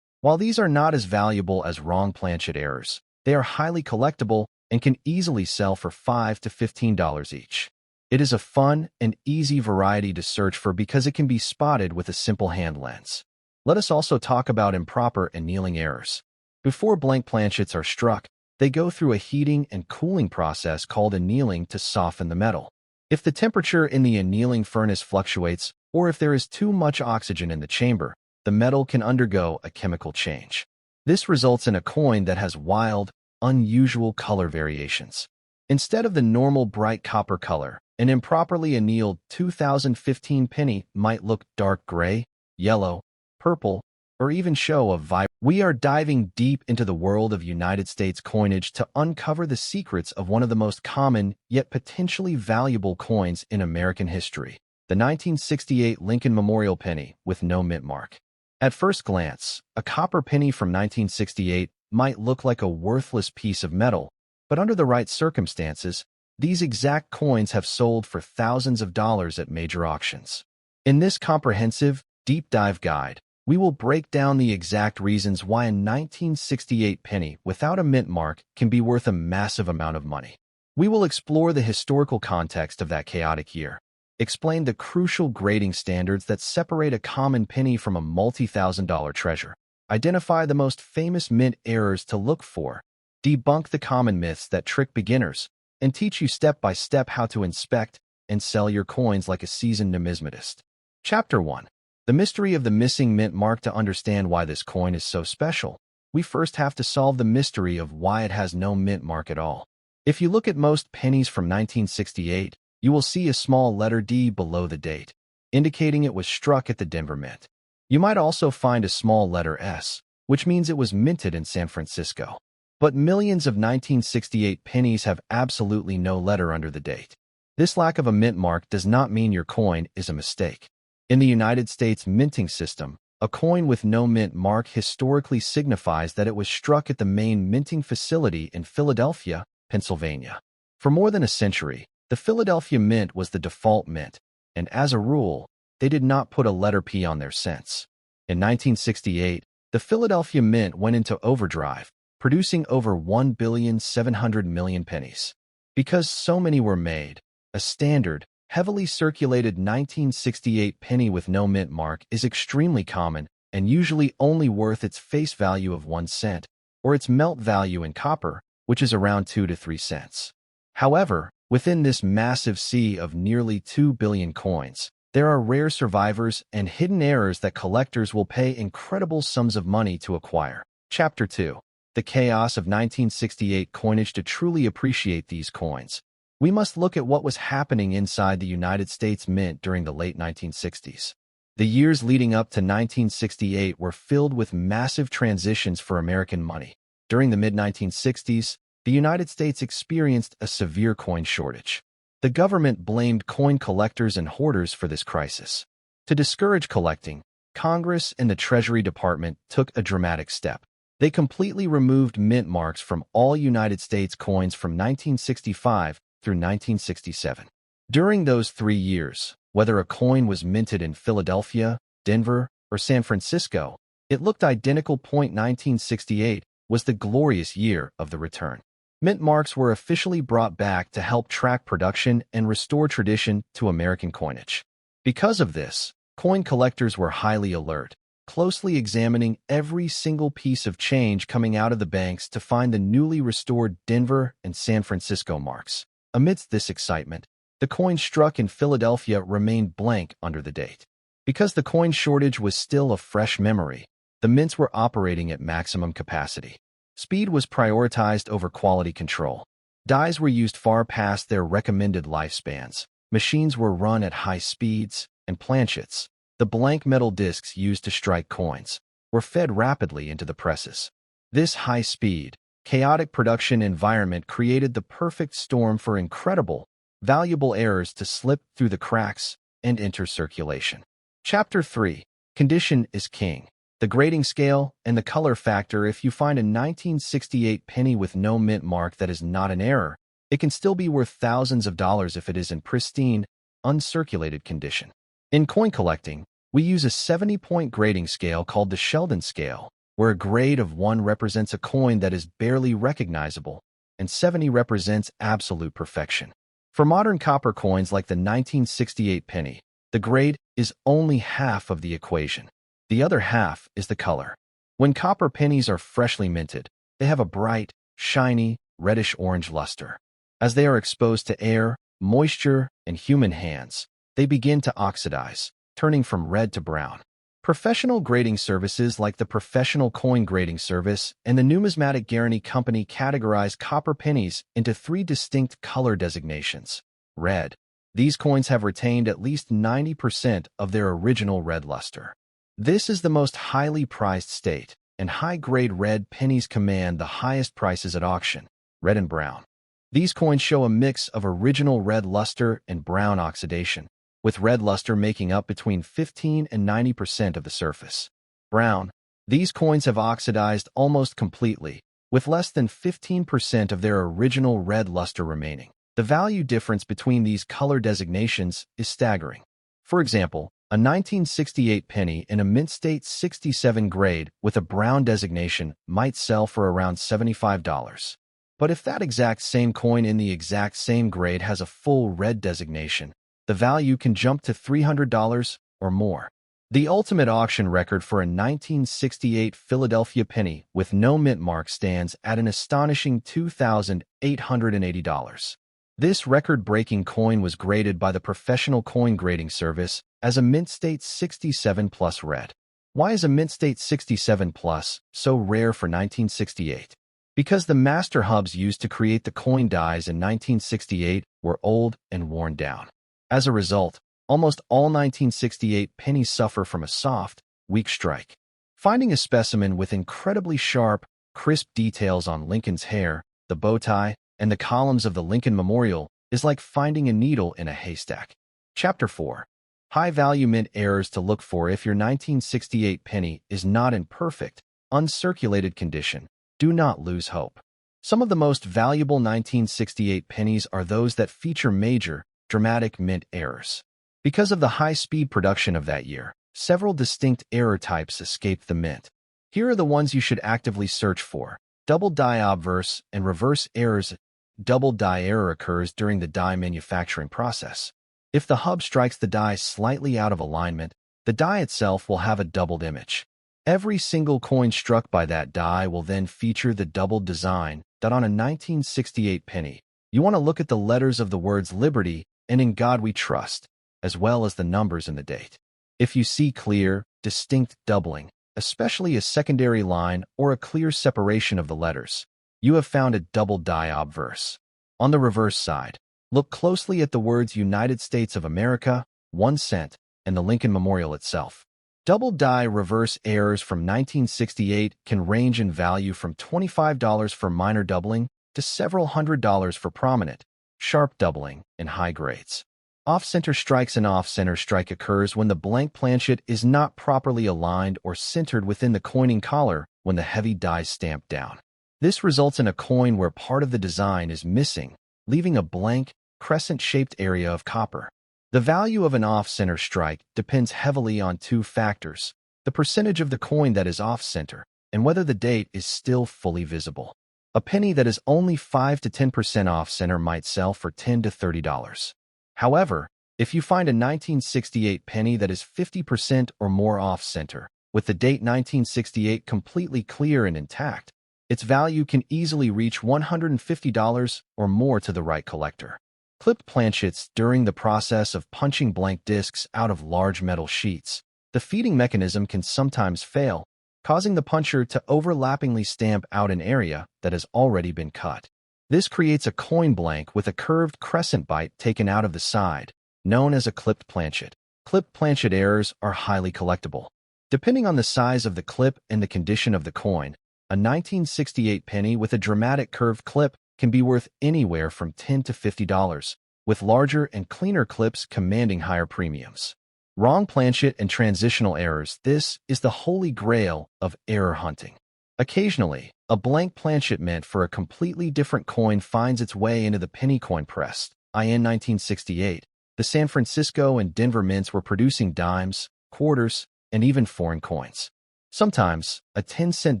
While these are not as valuable as wrong planchet errors, they are highly collectible and can easily sell for $5 to $15 each. It is a fun and easy variety to search for because it can be spotted with a simple hand lens. Let us also talk about improper annealing errors. Before blank planchets are struck, they go through a heating and cooling process called annealing to soften the metal. If the temperature in the annealing furnace fluctuates, or if there is too much oxygen in the chamber, the metal can undergo a chemical change. This results in a coin that has wild, unusual color variations. Instead of the normal bright copper color, an improperly annealed 2015 penny might look dark gray, yellow, purple, or even show a vibrant. We are diving deep into the world of United States coinage to uncover the secrets of one of the most common yet potentially valuable coins in American history, the 1968 Lincoln Memorial penny with no mint mark. At first glance, a copper penny from 1968 might look like a worthless piece of metal, but under the right circumstances, these exact coins have sold for thousands of dollars at major auctions. In this comprehensive, deep dive guide, we will break down the exact reasons why a 1968 penny without a mint mark can be worth a massive amount of money. We will explore the historical context of that chaotic year, explain the crucial grading standards that separate a common penny from a multi-thousand-dollar treasure, identify the most famous mint errors to look for, debunk the common myths that trick beginners, and teach you step by step how to inspect and sell your coins like a seasoned numismatist. Chapter 1. The mystery of the missing mint mark. To understand why this coin is so special, we first have to solve the mystery of why it has no mint mark at all. If you look at most pennies from 1968, you will see a small letter D below the date, indicating it was struck at the Denver Mint. You might also find a small letter S, which means it was minted in San Francisco. But millions of 1968 pennies have absolutely no letter under the date. This lack of a mint mark does not mean your coin is a mistake. In the United States minting system, a coin with no mint mark historically signifies that it was struck at the main minting facility in Philadelphia, Pennsylvania. For more than a century, the Philadelphia Mint was the default mint, and as a rule, they did not put a letter P on their cents. In 1968, the Philadelphia Mint went into overdrive, producing over 1,700,000,000 pennies. Because so many were made, a standard, heavily circulated 1968 penny with no mint mark is extremely common and usually only worth its face value of 1 cent, or its melt value in copper, which is around 2 to 3 cents. However, within this massive sea of nearly 2 billion coins, there are rare survivors and hidden errors that collectors will pay incredible sums of money to acquire. Chapter 2. The chaos of 1968 coinage. To truly appreciate these coins, we must look at what was happening inside the United States Mint during the late 1960s. The years leading up to 1968 were filled with massive transitions for American money. During the mid-1960s, the United States experienced a severe coin shortage. The government blamed coin collectors and hoarders for this crisis. To discourage collecting, Congress and the Treasury Department took a dramatic step. They completely removed mint marks from all United States coins from 1965 through 1967. During those 3 years, whether a coin was minted in Philadelphia, Denver, or San Francisco, it looked identical. 1968 was the glorious year of the return. Mint marks were officially brought back to help track production and restore tradition to American coinage. Because of this, coin collectors were highly alert, closely examining every single piece of change coming out of the banks to find the newly restored Denver and San Francisco marks. Amidst this excitement, the coin struck in Philadelphia remained blank under the date. Because the coin shortage was still a fresh memory, the mints were operating at maximum capacity. Speed was prioritized over quality control. Dies were used far past their recommended lifespans. Machines were run at high speeds, and planchets, the blank metal discs used to strike coins, were fed rapidly into the presses. This high-speed, chaotic production environment created the perfect storm for incredible, valuable errors to slip through the cracks and enter circulation. Chapter 3. Condition is king. The grading scale and the color factor. If you find a 1968 penny with no mint mark that is not an error, it can still be worth thousands of dollars if it is in pristine, uncirculated condition. In coin collecting, we use a 70-point grading scale called the Sheldon scale, where a grade of 1 represents a coin that is barely recognizable, and 70 represents absolute perfection. For modern copper coins like the 1968 penny, the grade is only half of the equation. The other half is the color. When copper pennies are freshly minted, they have a bright, shiny, reddish-orange luster. As they are exposed to air, moisture, and human hands, they begin to oxidize, turning from red to brown. Professional grading services like the Professional Coin Grading Service and the Numismatic Guarantee Company categorize copper pennies into 3 distinct color designations. Red. These coins have retained at least 90% of their original red luster. This is the most highly prized state, and high-grade red pennies command the highest prices at auction. Red and brown. These coins show a mix of original red luster and brown oxidation, with red luster making up between 15 and 90% of the surface. Brown. These coins have oxidized almost completely, with less than 15% of their original red luster remaining. The value difference between these color designations is staggering. For example, a 1968 penny in a mint state 67 grade with a brown designation might sell for around $75. But if that exact same coin in the exact same grade has a full red designation, the value can jump to $300 or more. The ultimate auction record for a 1968 Philadelphia penny with no mint mark stands at an astonishing $2,880. This record-breaking coin was graded by the Professional Coin Grading Service as a mint state 67 plus red. Why is a mint state 67 plus so rare for 1968? Because the master hubs used to create the coin dies in 1968 were old and worn down. As a result, almost all 1968 pennies suffer from a soft, weak strike. Finding a specimen with incredibly sharp, crisp details on Lincoln's hair, the bow tie, and the columns of the Lincoln Memorial is like finding a needle in a haystack. Chapter 4. High-value mint errors to look for. If your 1968 penny is not in perfect, uncirculated condition, do not lose hope. Some of the most valuable 1968 pennies are those that feature major, dramatic mint errors. Because of the high-speed production of that year, several distinct error types escaped the mint. Here are the ones you should actively search for. Double die obverse and reverse errors. Double die error occurs during the die manufacturing process. If the hub strikes the die slightly out of alignment, the die itself will have a doubled image. Every single coin struck by that die will then feature the doubled design that on a 1968 penny. You want to look at the letters of the words Liberty and In God We Trust, as well as the numbers and the date. If you see clear, distinct doubling, especially a secondary line or a clear separation of the letters, you have found a double die obverse. On the reverse side, look closely at the words United States of America, 1 cent, and the Lincoln Memorial itself. Double die reverse errors from 1968 can range in value from $25 for minor doubling to several $100s for prominent, sharp doubling in high grades. Off-center strikes. An off-center strike occurs when the blank planchet is not properly aligned or centered within the coining collar when the heavy die is stamped down. This results in a coin where part of the design is missing, leaving a blank, crescent-shaped area of copper. The value of an off-center strike depends heavily on two factors: the percentage of the coin that is off-center and whether the date is still fully visible. A penny that is only 5 to 10% off-center might sell for $10 to $30. However, if you find a 1968 penny that is 50% or more off-center, with the date 1968 completely clear and intact, its value can easily reach $150 or more to the right collector. Clipped planchets. During the process of punching blank discs out of large metal sheets, the feeding mechanism can sometimes fail, causing the puncher to overlappingly stamp out an area that has already been cut. This creates a coin blank with a curved crescent bite taken out of the side, known as a clipped planchet. Clipped planchet errors are highly collectible. Depending on the size of the clip and the condition of the coin, a 1968 penny with a dramatic curved clip can be worth anywhere from $10 to $50, with larger and cleaner clips commanding higher premiums. Wrong planchet and transitional errors. This is the holy grail of error hunting. Occasionally, a blank planchet meant for a completely different coin finds its way into the penny coin press. In 1968, the San Francisco and Denver mints were producing dimes, quarters, and even foreign coins. Sometimes, a 10-cent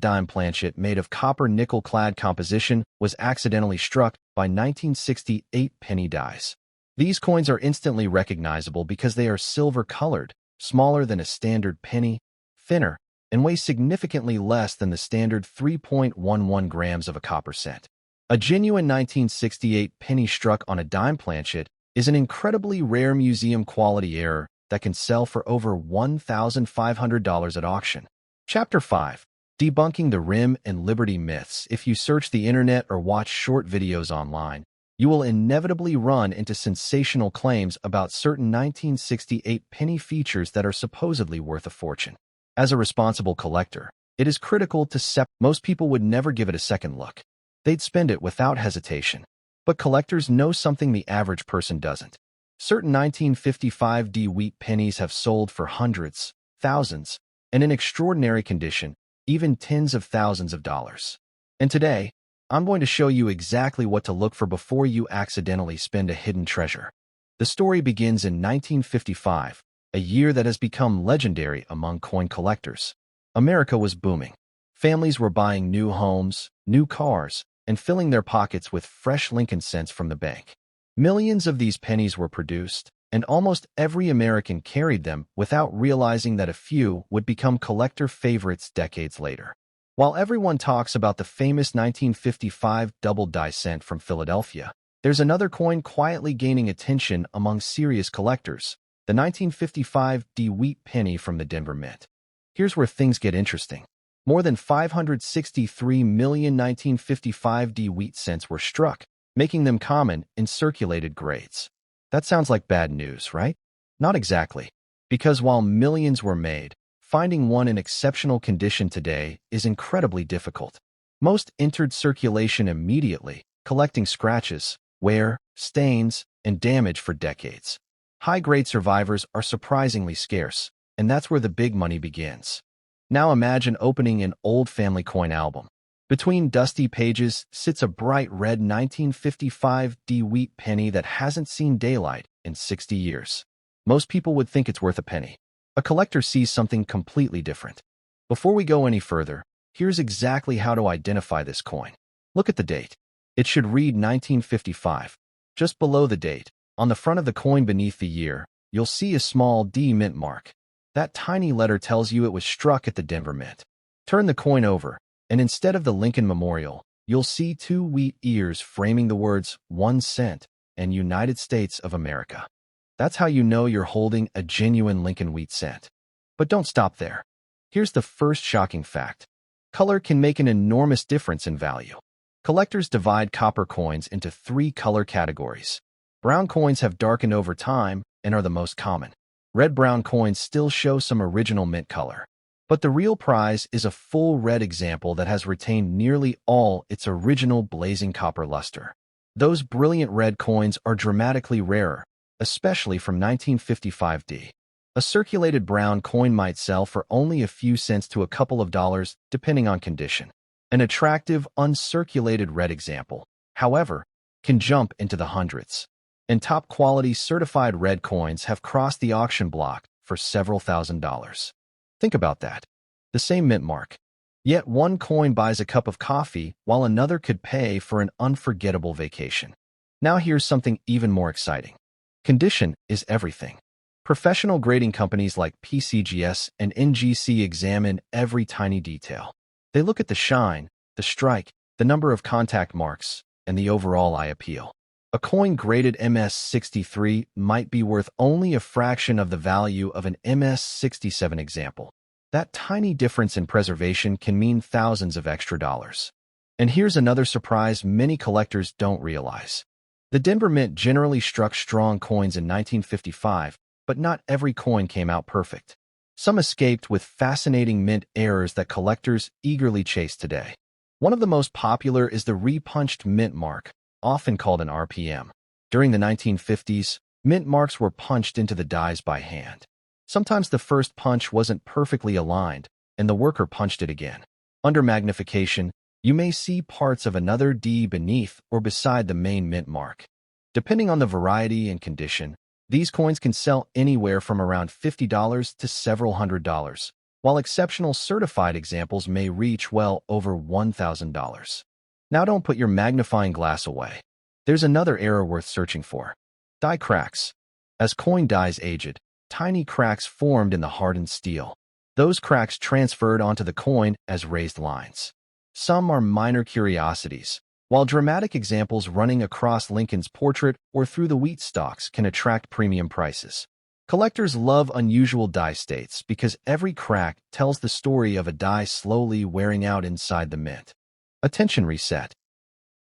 dime planchet made of copper nickel-clad composition was accidentally struck by 1968 penny dies. These coins are instantly recognizable because they are silver-colored, smaller than a standard penny, thinner, and weigh significantly less than the standard 3.11 grams of a copper cent. A genuine 1968 penny struck on a dime planchet is an incredibly rare museum-quality error that can sell for over $1,500 at auction. Chapter 5. Debunking the Rim and Liberty Myths. If you search the internet or watch short videos online, you will inevitably run into sensational claims about certain 1968 penny features that are supposedly worth a fortune. As a responsible collector, it is critical to separate. Most people would never give it a second look. They'd spend it without hesitation. But collectors know something the average person doesn't. Certain 1955 wheat pennies have sold for hundreds, thousands, and in extraordinary condition, even tens of thousands of dollars. And today, I'm going to show you exactly what to look for before you accidentally spend a hidden treasure. The story begins in 1955, a year that has become legendary among coin collectors. America was booming. Families were buying new homes, new cars, and filling their pockets with fresh Lincoln cents from the bank. Millions of these pennies were produced, and almost every American carried them without realizing that a few would become collector favorites decades later. While everyone talks about the famous 1955 double die cent from Philadelphia, there's another coin quietly gaining attention among serious collectors, the 1955 wheat penny from the Denver Mint. Here's where things get interesting. More than 563 million 1955 wheat cents were struck, making them common in circulated grades. That sounds like bad news, right? Not exactly. Because while millions were made, finding one in exceptional condition today is incredibly difficult. Most entered circulation immediately, collecting scratches, wear, stains, and damage for decades. High-grade survivors are surprisingly scarce, and that's where the big money begins. Now imagine opening an old family coin album. Between dusty pages sits a bright red 1955 wheat penny that hasn't seen daylight in 60 years. Most people would think it's worth a penny. A collector sees something completely different. Before we go any further, here's exactly how to identify this coin. Look at the date. It should read 1955. Just below the date, on the front of the coin beneath the year, you'll see a small D mint mark. That tiny letter tells you it was struck at the Denver Mint. Turn the coin over, and instead of the Lincoln Memorial, you'll see two wheat ears framing the words 1 cent and United States of America. That's how you know you're holding a genuine Lincoln wheat cent. But don't stop there. Here's the first shocking fact. Color can make an enormous difference in value. Collectors divide copper coins into 3 color categories. Brown coins have darkened over time and are the most common. Red-brown coins still show some original mint color. But the real prize is a full red example that has retained nearly all its original blazing copper luster. Those brilliant red coins are dramatically rarer, especially from 1955D. A circulated brown coin might sell for only a few cents to a couple of dollars, depending on condition. An attractive, uncirculated red example, however, can jump into the hundreds. And top-quality certified red coins have crossed the auction block for several $1,000s. Think about that. The same mint mark. Yet one coin buys a cup of coffee while another could pay for an unforgettable vacation. Now here's something even more exciting. Condition is everything. Professional grading companies like PCGS and NGC examine every tiny detail. They look at the shine, the strike, the number of contact marks, and the overall eye appeal. A coin graded MS63 might be worth only a fraction of the value of an MS67 example. That tiny difference in preservation can mean thousands of extra dollars. And here's another surprise many collectors don't realize. The Denver Mint generally struck strong coins in 1955, but not every coin came out perfect. Some escaped with fascinating mint errors that collectors eagerly chase today. One of the most popular is the repunched mint mark, often called an RPM. During the 1950s, mint marks were punched into the dies by hand. Sometimes the first punch wasn't perfectly aligned, and the worker punched it again. Under magnification, you may see parts of another D beneath or beside the main mint mark. Depending on the variety and condition, these coins can sell anywhere from around $50 to several $100s, while exceptional certified examples may reach well over $1,000. Now don't put your magnifying glass away. There's another error worth searching for. Die cracks. As coin dies aged, tiny cracks formed in the hardened steel. Those cracks transferred onto the coin as raised lines. Some are minor curiosities, while dramatic examples running across Lincoln's portrait or through the wheat stalks can attract premium prices. Collectors love unusual die states because every crack tells the story of a die slowly wearing out inside the mint. Attention reset.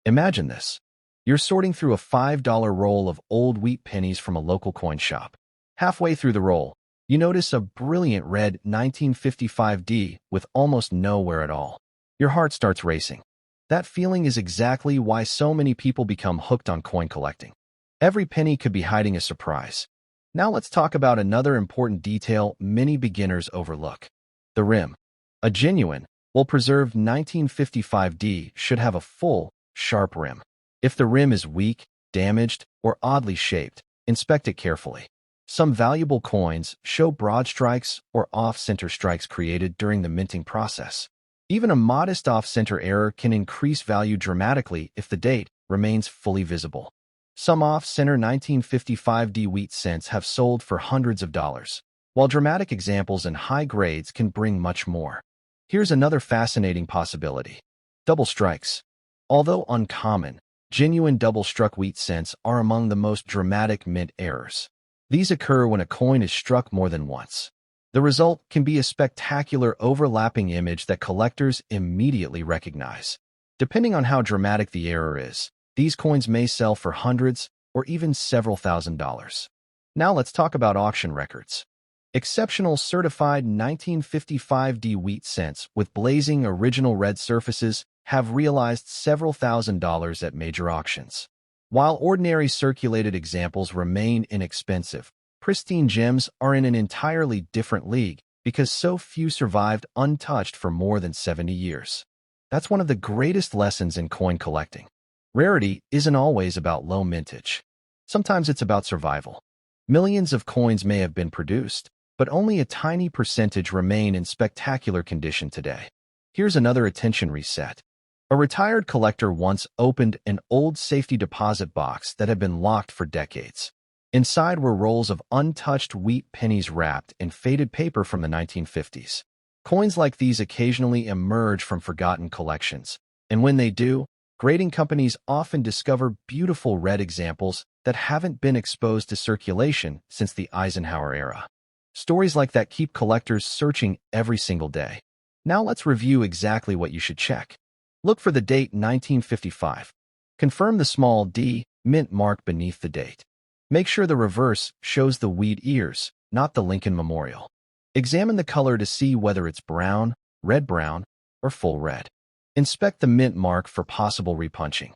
Imagine this. You're sorting through a $5 roll of old wheat pennies from a local coin shop. Halfway through the roll, you notice a brilliant red 1955D with almost no wear at all. Your heart starts racing. That feeling is exactly why so many people become hooked on coin collecting. Every penny could be hiding a surprise. Now let's talk about another important detail many beginners overlook. The rim. A genuine, well-preserved 1955D should have a full, sharp rim. If the rim is weak, damaged, or oddly shaped, inspect it carefully. Some valuable coins show broad strikes or off-center strikes created during the minting process. Even a modest off-center error can increase value dramatically if the date remains fully visible. Some off-center 1955D wheat cents have sold for hundreds of dollars, while dramatic examples in high grades can bring much more. Here's another fascinating possibility. Double strikes. Although uncommon, genuine double-struck wheat cents are among the most dramatic mint errors. These occur when a coin is struck more than once. The result can be a spectacular overlapping image that collectors immediately recognize. Depending on how dramatic the error is, these coins may sell for hundreds or even several $1,000s. Now let's talk about auction records. Exceptional certified 1955D wheat cents with blazing original red surfaces have realized several $1,000s at major auctions. While ordinary circulated examples remain inexpensive, pristine gems are in an entirely different league because so few survived untouched for more than 70 years. That's one of the greatest lessons in coin collecting. Rarity isn't always about low mintage. Sometimes it's about survival. Millions of coins may have been produced, but only a tiny percentage remain in spectacular condition today. Here's another attention reset. A retired collector once opened an old safety deposit box that had been locked for decades. Inside were rolls of untouched wheat pennies wrapped in faded paper from the 1950s. Coins like these occasionally emerge from forgotten collections, and when they do, grading companies often discover beautiful red examples that haven't been exposed to circulation since the Eisenhower era. Stories like that keep collectors searching every single day. Now let's review exactly what you should check. Look for the date 1955. Confirm the small D mint mark beneath the date. Make sure the reverse shows the wheat ears, not the Lincoln Memorial. Examine the color to see whether it's brown, red-brown, or full red. Inspect the mint mark for possible repunching.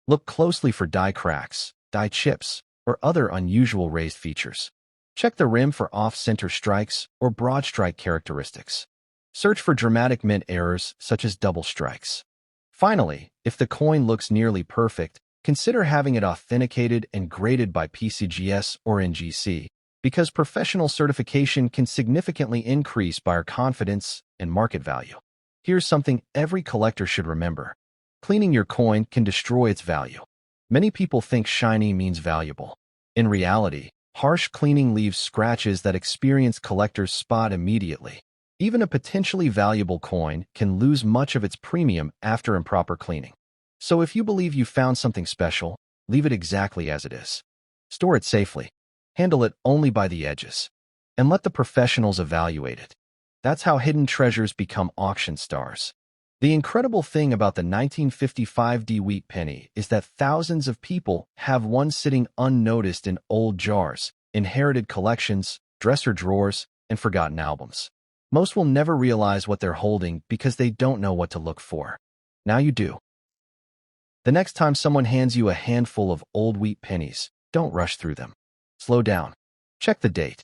Look closely for die cracks, die chips, or other unusual raised features. Check the rim for off-center strikes or broad strike characteristics. Search for dramatic mint errors such as double strikes. Finally, if the coin looks nearly perfect, consider having it authenticated and graded by PCGS or NGC, because professional certification can significantly increase buyer confidence and market value. Here's something every collector should remember. Cleaning your coin can destroy its value. Many people think shiny means valuable. In reality, harsh cleaning leaves scratches that experienced collectors spot immediately. Even a potentially valuable coin can lose much of its premium after improper cleaning. So if you believe you found something special, leave it exactly as it is. Store it safely. Handle it only by the edges. And let the professionals evaluate it. That's how hidden treasures become auction stars. The incredible thing about the 1955 D wheat penny is that thousands of people have one sitting unnoticed in old jars, inherited collections, dresser drawers, and forgotten albums. Most will never realize what they're holding because they don't know what to look for. Now you do. The next time someone hands you a handful of old wheat pennies, don't rush through them. Slow down. Check the date.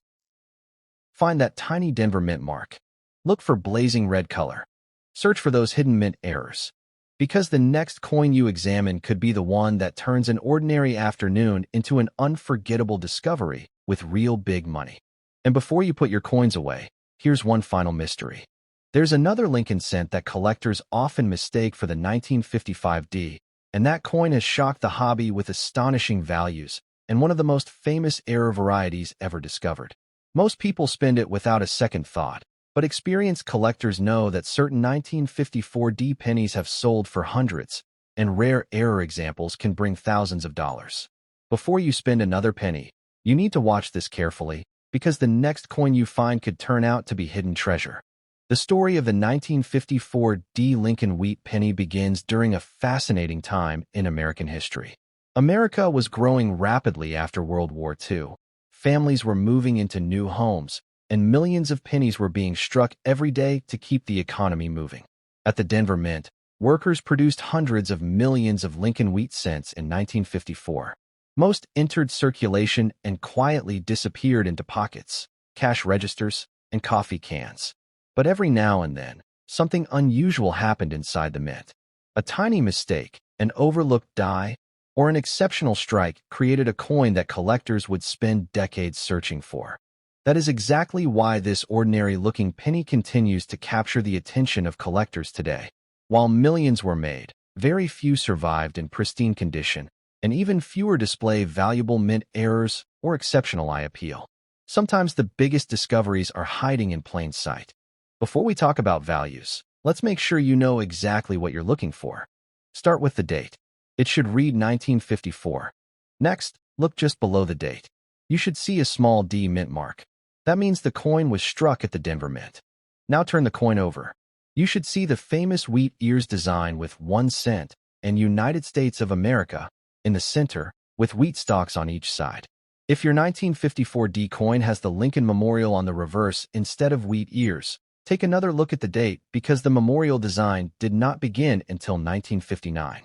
Find that tiny Denver mint mark. Look for blazing red color. Search for those hidden mint errors. Because the next coin you examine could be the one that turns an ordinary afternoon into an unforgettable discovery with real big money. And before you put your coins away, here's one final mystery. There's another Lincoln cent that collectors often mistake for the 1955 D, and that coin has shocked the hobby with astonishing values and one of the most famous error varieties ever discovered. Most people spend it without a second thought, but experienced collectors know that certain 1954 D pennies have sold for hundreds, and rare error examples can bring thousands of dollars. Before you spend another penny, you need to watch this carefully, because the next coin you find could turn out to be hidden treasure. The story of the 1954 D Lincoln wheat penny begins during a fascinating time in American history. America was growing rapidly after World War II. Families were moving into new homes, and millions of pennies were being struck every day to keep the economy moving. At the Denver Mint, workers produced hundreds of millions of Lincoln wheat cents in 1954. Most entered circulation and quietly disappeared into pockets, cash registers, and coffee cans. But every now and then, something unusual happened inside the mint. A tiny mistake, an overlooked die, or an exceptional strike created a coin that collectors would spend decades searching for. That is exactly why this ordinary-looking penny continues to capture the attention of collectors today. While millions were made, very few survived in pristine condition, and even fewer display valuable mint errors or exceptional eye appeal. Sometimes the biggest discoveries are hiding in plain sight. Before we talk about values, let's make sure you know exactly what you're looking for. Start with the date. It should read 1954. Next, look just below the date. You should see a small D mint mark. That means the coin was struck at the Denver Mint. Now turn the coin over. You should see the famous wheat ears design with 1 cent and United States of America in the center with wheat stalks on each side. If your 1954 D coin has the Lincoln Memorial on the reverse instead of wheat ears, take another look at the date because the memorial design did not begin until 1959.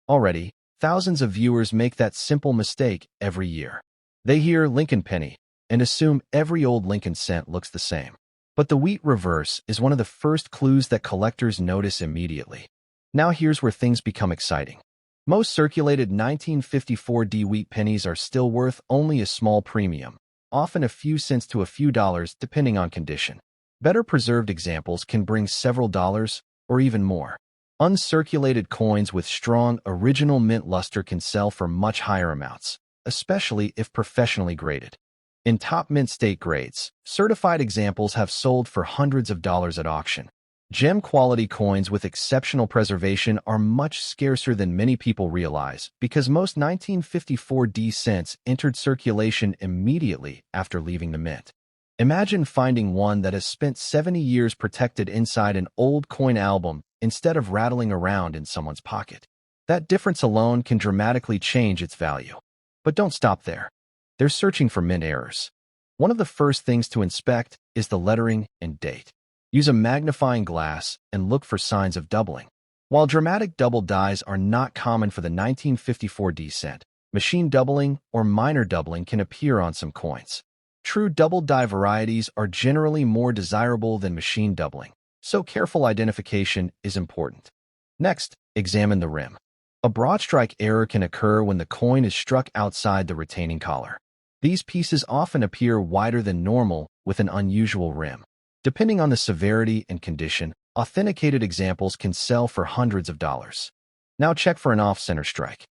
Already, thousands of viewers make that simple mistake every year. They hear Lincoln penny and assume every old Lincoln cent looks the same. But the wheat reverse is one of the first clues that collectors notice immediately. Now here's where things become exciting. Most circulated 1954 D wheat pennies are still worth only a small premium, often a few cents to a few dollars depending on condition. Better preserved examples can bring several dollars or even more. Uncirculated coins with strong original mint luster can sell for much higher amounts, especially if professionally graded. In top mint state grades, certified examples have sold for hundreds of dollars at auction. Gem quality coins with exceptional preservation are much scarcer than many people realize because most 1954 D cents entered circulation immediately after leaving the mint. Imagine finding one that has spent 70 years protected inside an old coin album instead of rattling around in someone's pocket. That difference alone can dramatically change its value. But don't stop there. They're searching for mint errors. One of the first things to inspect is the lettering and date. Use a magnifying glass and look for signs of doubling. While dramatic double dies are not common for the 1954 D cent, machine doubling or minor doubling can appear on some coins. True double die varieties are generally more desirable than machine doubling, so careful identification is important. Next, examine the rim. A broad strike error can occur when the coin is struck outside the retaining collar. These pieces often appear wider than normal with an unusual rim. Depending on the severity and condition, authenticated examples can sell for hundreds of dollars. Now check for an off-center strike.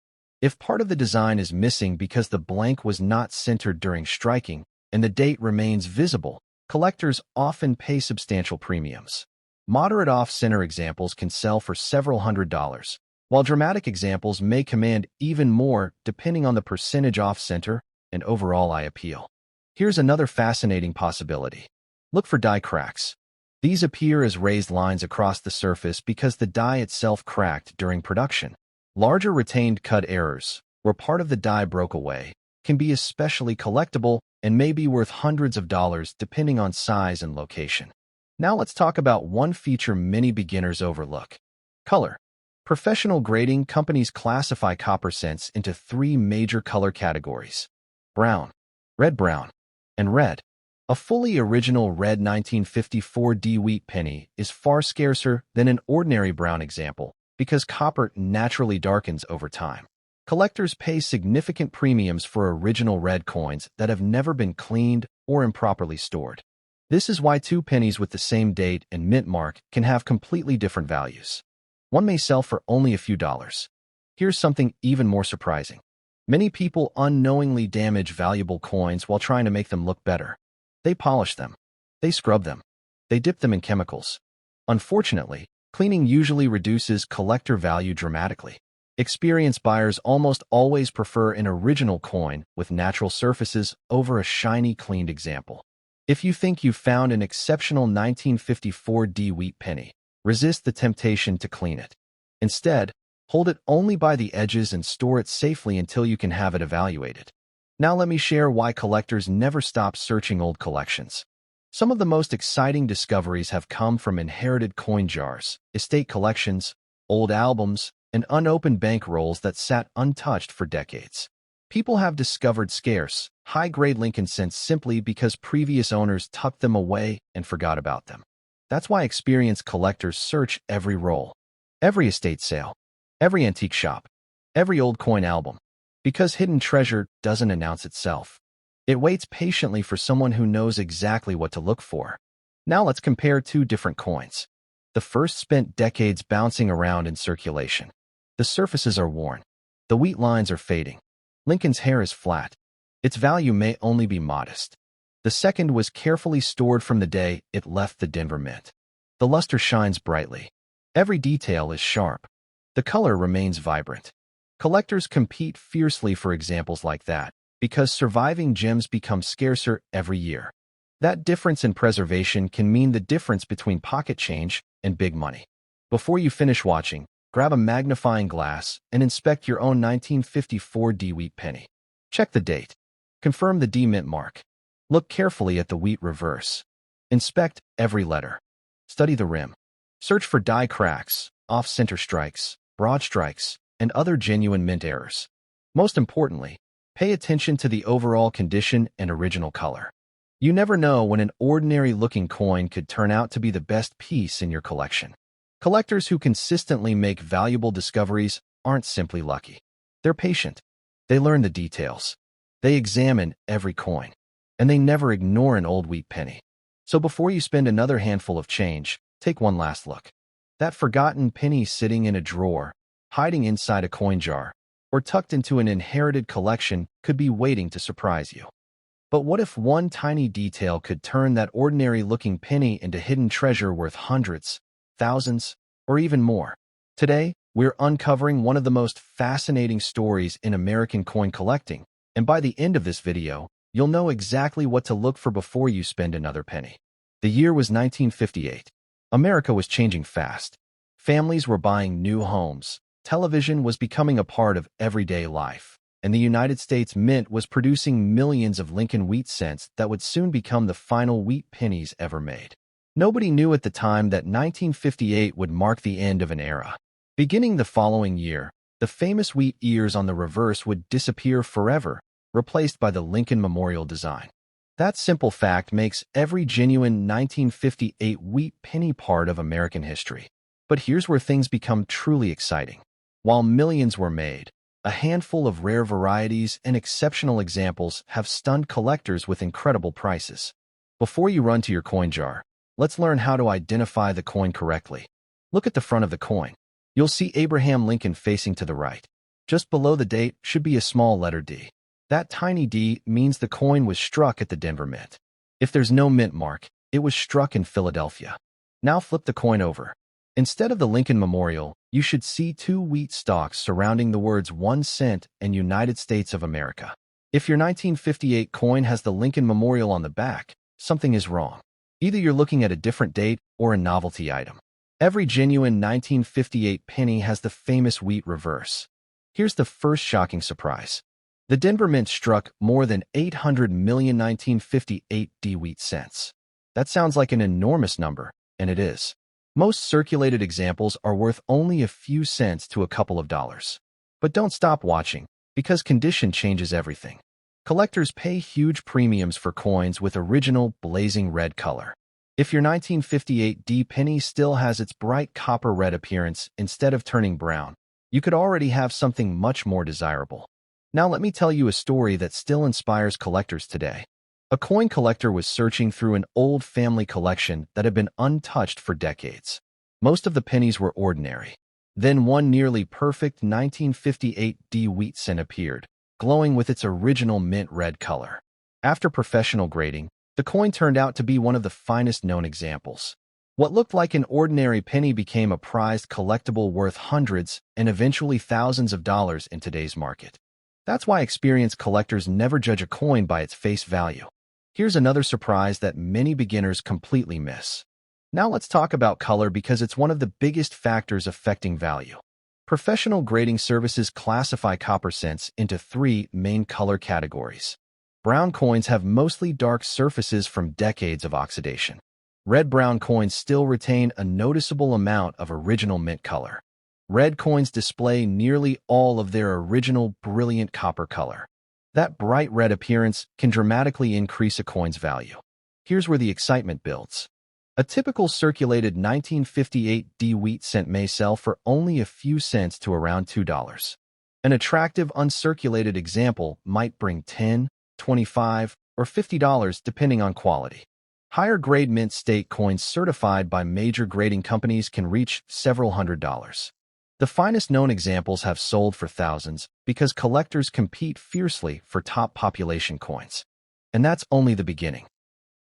If part of the design is missing because the blank was not centered during striking and the date remains visible, collectors often pay substantial premiums. Moderate off-center examples can sell for several $100s, while dramatic examples may command even more depending on the percentage off-center and overall eye appeal. Here's another fascinating possibility. Look for die cracks. These appear as raised lines across the surface because the die itself cracked during production. Larger retained cut errors, where part of the die broke away, can be especially collectible and may be worth hundreds of dollars depending on size and location. Now let's talk about one feature many beginners overlook: color. Professional grading companies classify copper cents into three major color categories: brown, red-brown, and red. A fully original red 1954 D wheat penny is far scarcer than an ordinary brown example because copper naturally darkens over time. Collectors pay significant premiums for original red coins that have never been cleaned or improperly stored. This is why two pennies with the same date and mint mark can have completely different values. One may sell for only a few dollars. Here's something even more surprising. Many people unknowingly damage valuable coins while trying to make them look better. They polish them. They scrub them. They dip them in chemicals. Unfortunately, cleaning usually reduces collector value dramatically. Experienced buyers almost always prefer an original coin with natural surfaces over a shiny, cleaned example. If you think you've found an exceptional 1954 D wheat penny, resist the temptation to clean it. Instead, hold it only by the edges and store it safely until you can have it evaluated. Now let me share why collectors never stop searching old collections. Some of the most exciting discoveries have come from inherited coin jars, estate collections, old albums, and unopened bank rolls that sat untouched for decades. People have discovered scarce, high-grade Lincoln cents simply because previous owners tucked them away and forgot about them. That's why experienced collectors search every roll, every estate sale, every antique shop, every old coin album. Because hidden treasure doesn't announce itself. It waits patiently for someone who knows exactly what to look for. Now let's compare two different coins. The first spent decades bouncing around in circulation. The surfaces are worn. The wheat lines are fading. Lincoln's hair is flat. Its value may only be modest. The second was carefully stored from the day it left the Denver Mint. The luster shines brightly. Every detail is sharp. The color remains vibrant. Collectors compete fiercely for examples like that because surviving gems become scarcer every year. That difference in preservation can mean the difference between pocket change and big money. Before you finish watching, grab a magnifying glass and inspect your own 1954 D wheat penny. Check the date. Confirm the D mint mark. Look carefully at the wheat reverse. Inspect every letter. Study the rim. Search for die cracks, off-center strikes, broad strikes, and other genuine mint errors. Most importantly, pay attention to the overall condition and original color. You never know when an ordinary-looking coin could turn out to be the best piece in your collection. Collectors who consistently make valuable discoveries aren't simply lucky. They're patient. They learn the details. They examine every coin. And they never ignore an old wheat penny. So before you spend another handful of change, take one last look. That forgotten penny sitting in a drawer, hiding inside a coin jar, or tucked into an inherited collection could be waiting to surprise you. But what if one tiny detail could turn that ordinary-looking penny into hidden treasure worth hundreds, thousands, or even more? Today, we're uncovering one of the most fascinating stories in American coin collecting, and by the end of this video, you'll know exactly what to look for before you spend another penny. The year was 1958. America was changing fast. Families were buying new homes. Television was becoming a part of everyday life. and the United States Mint was producing millions of Lincoln wheat cents that would soon become the final wheat pennies ever made. Nobody knew at the time that 1958 would mark the end of an era. Beginning the following year, the famous wheat ears on the reverse would disappear forever, replaced by the Lincoln Memorial design. That simple fact makes every genuine 1958 wheat penny part of American history. But here's where things become truly exciting. While millions were made, a handful of rare varieties and exceptional examples have stunned collectors with incredible prices. Before you run to your coin jar, let's learn how to identify the coin correctly. Look at the front of the coin. You'll see Abraham Lincoln facing to the right. Just below the date should be a small letter D. That tiny D means the coin was struck at the Denver Mint. If there's no mint mark, it was struck in Philadelphia. Now flip the coin over. Instead of the Lincoln Memorial, you should see two wheat stalks surrounding the words 1 cent and United States of America. If your 1958 coin has the Lincoln Memorial on the back, something is wrong. Either you're looking at a different date or a novelty item. Every genuine 1958 penny has the famous wheat reverse. Here's the first shocking surprise. The Denver Mint struck more than 800 million 1958 D wheat cents. That sounds like an enormous number, and it is. Most circulated examples are worth only a few cents to a couple of dollars. But don't stop watching, because condition changes everything. Collectors pay huge premiums for coins with original blazing red color. If your 1958 D penny still has its bright copper red appearance instead of turning brown, you could already have something much more desirable. Now let me tell you a story that still inspires collectors today. A coin collector was searching through an old family collection that had been untouched for decades. Most of the pennies were ordinary. Then one nearly perfect 1958 D wheat cent appeared, glowing with its original mint red color. After professional grading, the coin turned out to be one of the finest known examples. What looked like an ordinary penny became a prized collectible worth hundreds and eventually thousands of dollars in today's market. That's why experienced collectors never judge a coin by its face value. Here's another surprise that many beginners completely miss. Now let's talk about color because it's one of the biggest factors affecting value. Professional grading services classify copper cents into three main color categories. Brown coins have mostly dark surfaces from decades of oxidation. Red-brown coins still retain a noticeable amount of original mint color. Red coins display nearly all of their original brilliant copper color. That bright red appearance can dramatically increase a coin's value. Here's where the excitement builds. A typical circulated 1958 D wheat cent may sell for only a few cents to around $2. An attractive uncirculated example might bring $10, $25, or $50 depending on quality. Higher-grade mint state coins certified by major grading companies can reach several $100s. The finest known examples have sold for thousands because collectors compete fiercely for top population coins. And that's only the beginning.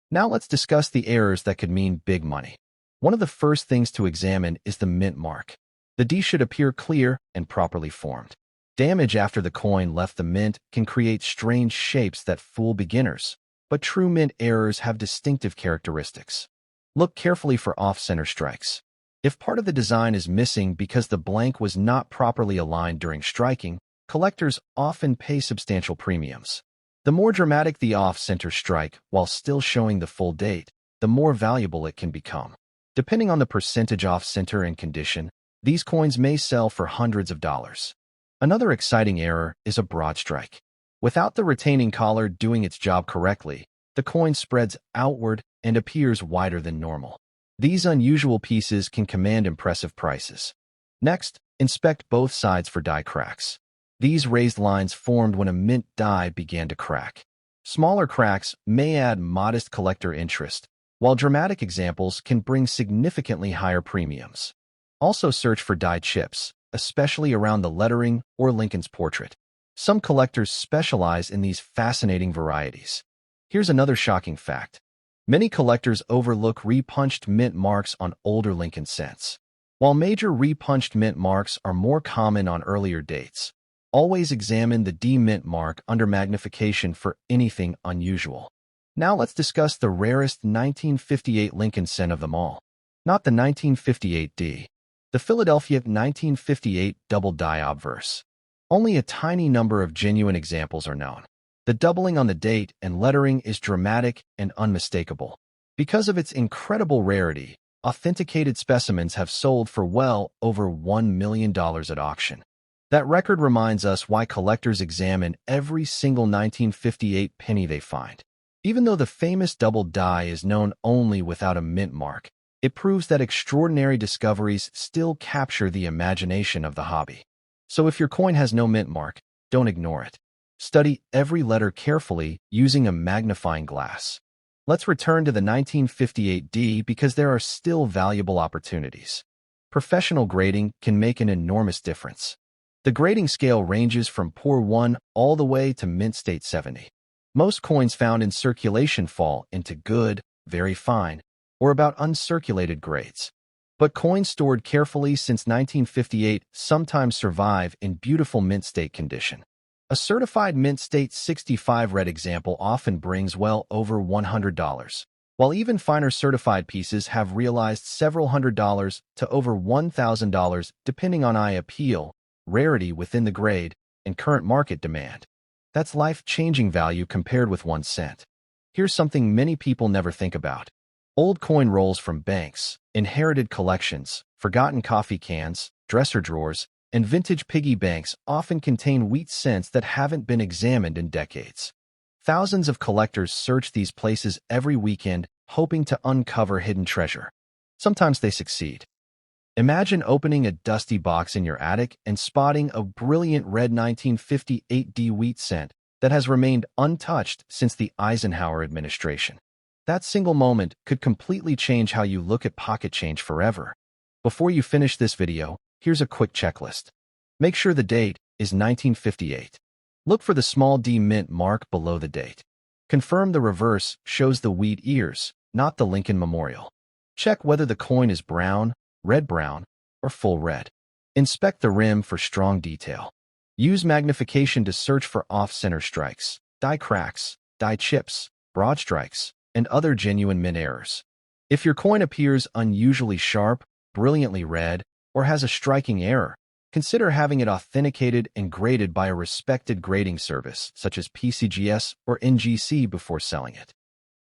Now let's discuss the errors that could mean big money. One of the first things to examine is the mint mark. The D should appear clear and properly formed. Damage after the coin left the mint can create strange shapes that fool beginners, but true mint errors have distinctive characteristics. Look carefully for off-center strikes. If part of the design is missing because the blank was not properly aligned during striking, collectors often pay substantial premiums. The more dramatic the off-center strike while still showing the full date, the more valuable it can become. Depending on the percentage off-center and condition, these coins may sell for hundreds of dollars. Another exciting error is a broad strike. Without the retaining collar doing its job correctly, the coin spreads outward and appears wider than normal. These unusual pieces can command impressive prices. Next, inspect both sides for die cracks. These raised lines formed when a mint die began to crack. Smaller cracks may add modest collector interest, while dramatic examples can bring significantly higher premiums. Also search for die chips, especially around the lettering or Lincoln's portrait. Some collectors specialize in these fascinating varieties. Here's another shocking fact. Many collectors overlook repunched mint marks on older Lincoln cents. While major repunched mint marks are more common on earlier dates, always examine the D mint mark under magnification for anything unusual. Now let's discuss the rarest 1958 Lincoln cent of them all. Not the 1958 D. The Philadelphia 1958 double die obverse. Only a tiny number of genuine examples are known. The doubling on the date and lettering is dramatic and unmistakable. Because of its incredible rarity, authenticated specimens have sold for well over $1 million at auction. That record reminds us why collectors examine every single 1958 penny they find. Even though the famous double die is known only without a mint mark, it proves that extraordinary discoveries still capture the imagination of the hobby. So if your coin has no mint mark, don't ignore it. Study every letter carefully using a magnifying glass. Let's return to the 1958 D because there are still valuable opportunities. Professional grading can make an enormous difference. The grading scale ranges from poor 1 all the way to mint state 70. Most coins found in circulation fall into good, very fine, or about uncirculated grades. But coins stored carefully since 1958 sometimes survive in beautiful mint state condition. A certified mint state 65 red example often brings well over $100, while even finer certified pieces have realized several $100s to over $1,000 depending on eye appeal, rarity within the grade, and current market demand. That's life-changing value compared with 1 cent. Here's something many people never think about. Old coin rolls from banks, inherited collections, forgotten coffee cans, dresser drawers, and vintage piggy banks often contain wheat cents that haven't been examined in decades. Thousands of collectors search these places every weekend, hoping to uncover hidden treasure. Sometimes they succeed. Imagine opening a dusty box in your attic and spotting a brilliant red 1958 D wheat cent that has remained untouched since the Eisenhower administration. That single moment could completely change how you look at pocket change forever. Before you finish this video, here's a quick checklist. Make sure the date is 1958. Look for the small d mint mark below the date. Confirm the reverse shows the wheat ears, not the Lincoln Memorial. Check whether the coin is brown, red-brown, or full red. Inspect the rim for strong detail. Use magnification to search for off-center strikes, die cracks, die chips, broad strikes, and other genuine mint errors. If your coin appears unusually sharp, brilliantly red, or has a striking error, consider having it authenticated and graded by a respected grading service such as PCGS or NGC before selling it.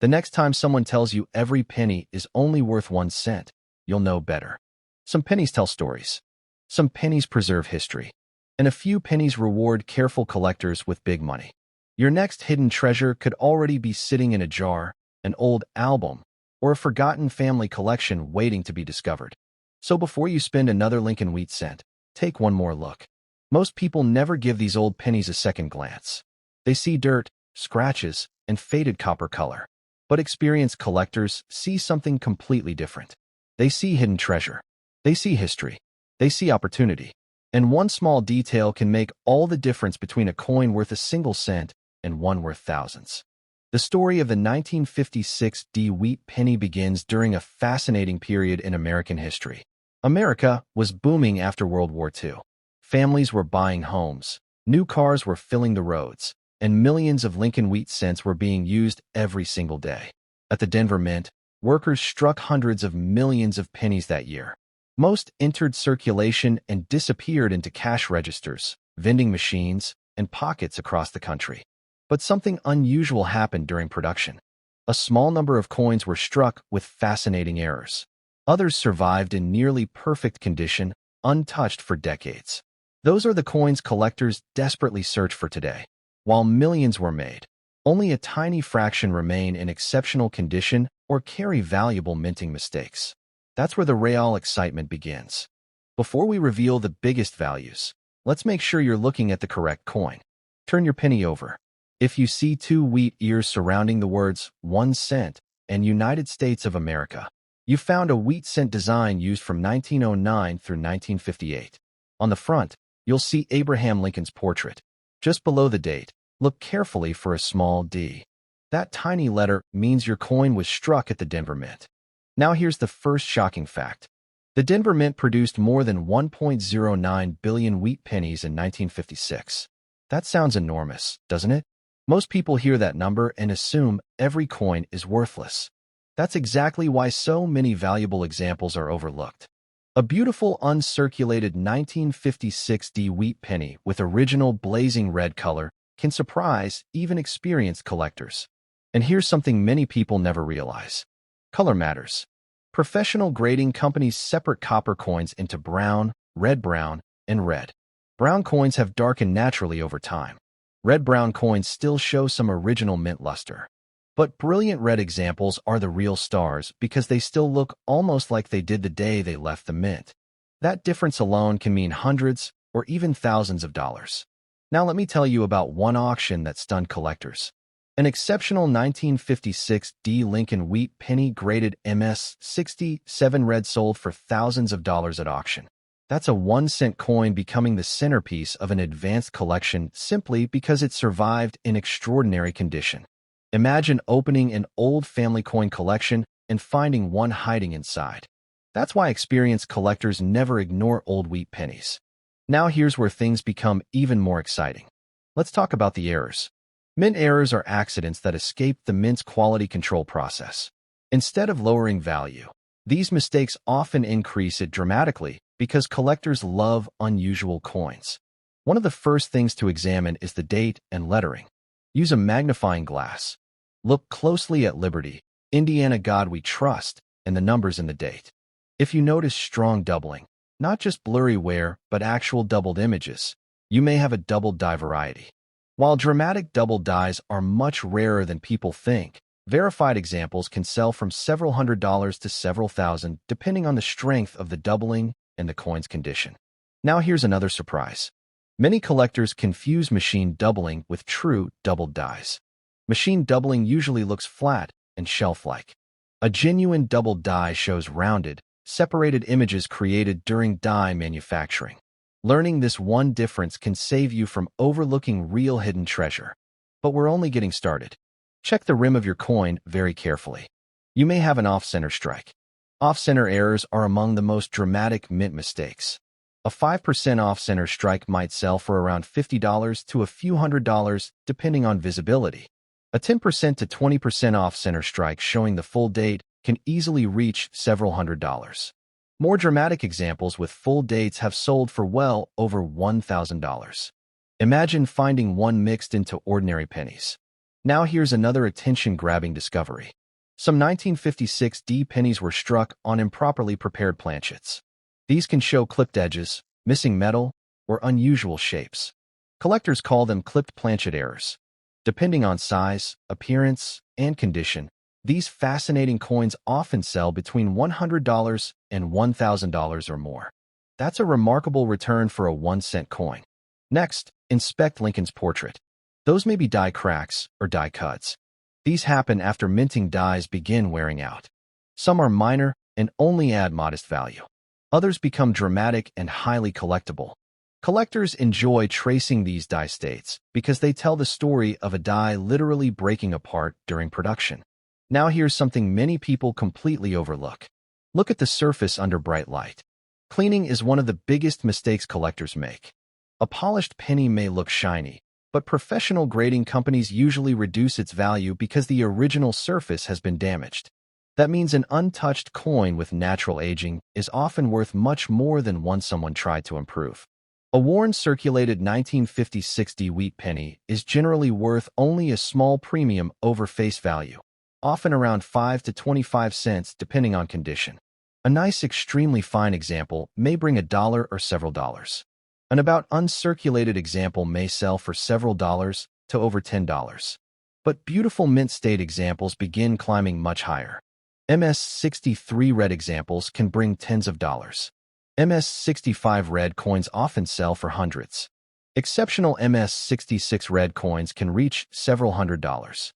The next time someone tells you every penny is only worth 1 cent, you'll know better. Some pennies tell stories. Some pennies preserve history. And a few pennies reward careful collectors with big money. Your next hidden treasure could already be sitting in a jar, an old album, or a forgotten family collection waiting to be discovered. So before you spend another Lincoln wheat cent, take one more look. Most people never give these old pennies a second glance. They see dirt, scratches, and faded copper color. But experienced collectors see something completely different. They see hidden treasure. They see history. They see opportunity. And one small detail can make all the difference between a coin worth a single cent and one worth thousands. The story of the 1956 D wheat penny begins during a fascinating period in American history. America was booming after World War II. Families were buying homes, new cars were filling the roads, and millions of Lincoln wheat cents were being used every single day. At the Denver Mint, workers struck hundreds of millions of pennies that year. Most entered circulation and disappeared into cash registers, vending machines, and pockets across the country. But something unusual happened during production. A small number of coins were struck with fascinating errors. Others survived in nearly perfect condition, untouched for decades. Those are the coins collectors desperately search for today. While millions were made, only a tiny fraction remain in exceptional condition or carry valuable minting mistakes. That's where the real excitement begins. Before we reveal the biggest values, let's make sure you're looking at the correct coin. Turn your penny over. If you see 2 wheat ears surrounding the words 1 cent and United States of America, you found a wheat cent design used from 1909 through 1958. On the front, you'll see Abraham Lincoln's portrait. Just below the date, look carefully for a small d. That tiny letter means your coin was struck at the Denver Mint. Now here's the first shocking fact. The Denver Mint produced more than 1.09 billion wheat pennies in 1956. That sounds enormous, doesn't it? Most people hear that number and assume every coin is worthless. That's exactly why so many valuable examples are overlooked. A beautiful uncirculated 1956 D wheat penny with original blazing red color can surprise even experienced collectors. And here's something many people never realize. Color matters. Professional grading companies separate copper coins into brown, and red. Brown coins have darkened naturally over time. Red-brown coins still show some original mint luster. But brilliant red examples are the real stars because they still look almost like they did the day they left the mint. That difference alone can mean hundreds or even thousands of dollars. Now let me tell you about one auction that stunned collectors. An exceptional 1956 D Lincoln wheat penny graded MS-67 red sold for thousands of dollars at auction. That's a 1-cent coin becoming the centerpiece of an advanced collection simply because it survived in extraordinary condition. Imagine opening an old family coin collection and finding one hiding inside. That's why experienced collectors never ignore old wheat pennies. Now here's where things become even more exciting. Let's talk about the errors. Mint errors are accidents that escape the mint's quality control process. Instead of lowering value, these mistakes often increase it dramatically because collectors love unusual coins. One of the first things to examine is the date and lettering. Use a magnifying glass. Look closely at Liberty, Indiana God We Trust, and the numbers in the date. If you notice strong doubling, not just blurry wear, but actual doubled images, you may have a double die variety. While dramatic double dies are much rarer than people think, verified examples can sell from several $100s to several thousand, depending on the strength of the doubling and the coin's condition. Now here's another surprise. Many collectors confuse machine doubling with true doubled dies. Machine doubling usually looks flat and shelf-like. A genuine doubled die shows rounded, separated images created during die manufacturing. Learning this one difference can save you from overlooking real hidden treasure. But we're only getting started. Check the rim of your coin very carefully. You may have an off-center strike. Off-center errors are among the most dramatic mint mistakes. A 5% off-center strike might sell for around $50 to a few $100s, depending on visibility. A 10% to 20% off-center strike showing the full date can easily reach several $100s. More dramatic examples with full dates have sold for well over $1,000. Imagine finding one mixed into ordinary pennies. Now here's another attention-grabbing discovery. Some 1956 D pennies were struck on improperly prepared planchets. These can show clipped edges, missing metal, or unusual shapes. Collectors call them clipped planchet errors. Depending on size, appearance, and condition, these fascinating coins often sell between $100 and $1,000 or more. That's a remarkable return for a 1-cent coin. Next, inspect Lincoln's portrait. Those may be die cracks or die cuts. These happen after minting dies begin wearing out. Some are minor and only add modest value. Others become dramatic and highly collectible. Collectors enjoy tracing these die states because they tell the story of a die literally breaking apart during production. Now here's something many people completely overlook. Look at the surface under bright light. Cleaning is one of the biggest mistakes collectors make. A polished penny may look shiny, but professional grading companies usually reduce its value because the original surface has been damaged. That means an untouched coin with natural aging is often worth much more than one someone tried to improve. A worn circulated 1950 D wheat penny is generally worth only a small premium over face value, often around 5 to 25 cents depending on condition. A nice extremely fine example may bring $1 or several dollars. An about uncirculated example may sell for several dollars to over $10. But beautiful mint state examples begin climbing much higher. MS-63 red examples can bring tens of dollars. MS-65 red coins often sell for hundreds. Exceptional MS-66 red coins can reach several $100s.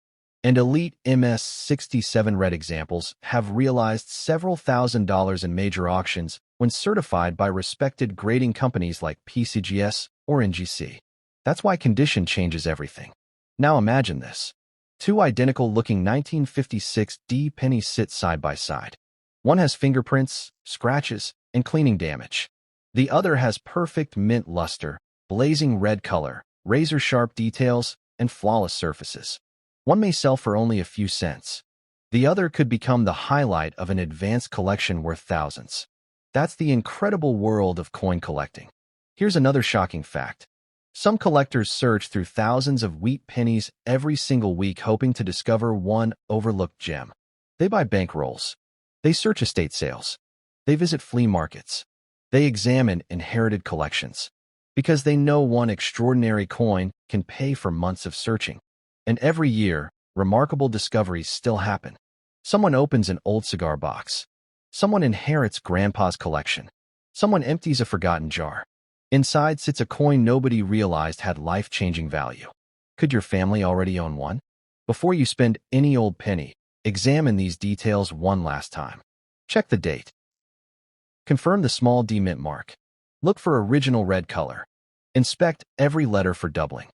And elite MS-67 red examples have realized several $1,000s in major auctions when certified by respected grading companies like PCGS or NGC. That's why condition changes everything. Now imagine this. Two identical-looking 1956 D pennies sit side by side. One has fingerprints, scratches, and cleaning damage. The other has perfect mint luster, blazing red color, razor-sharp details, and flawless surfaces. One may sell for only a few cents. The other could become the highlight of an advanced collection worth thousands. That's the incredible world of coin collecting. Here's another shocking fact. Some collectors search through thousands of wheat pennies every single week hoping to discover one overlooked gem. They buy bankrolls. They search estate sales. They visit flea markets. They examine inherited collections. Because they know one extraordinary coin can pay for months of searching. And every year, remarkable discoveries still happen. Someone opens an old cigar box. Someone inherits grandpa's collection. Someone empties a forgotten jar. Inside sits a coin nobody realized had life-changing value. Could your family already own one? Before you spend any old penny, examine these details one last time. Check the date. Confirm the small D mint mark. Look for original red color. Inspect every letter for doubling.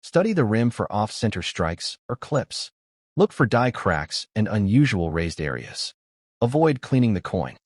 Study the rim for off-center strikes or clips. Look for die cracks and unusual raised areas. Avoid cleaning the coin.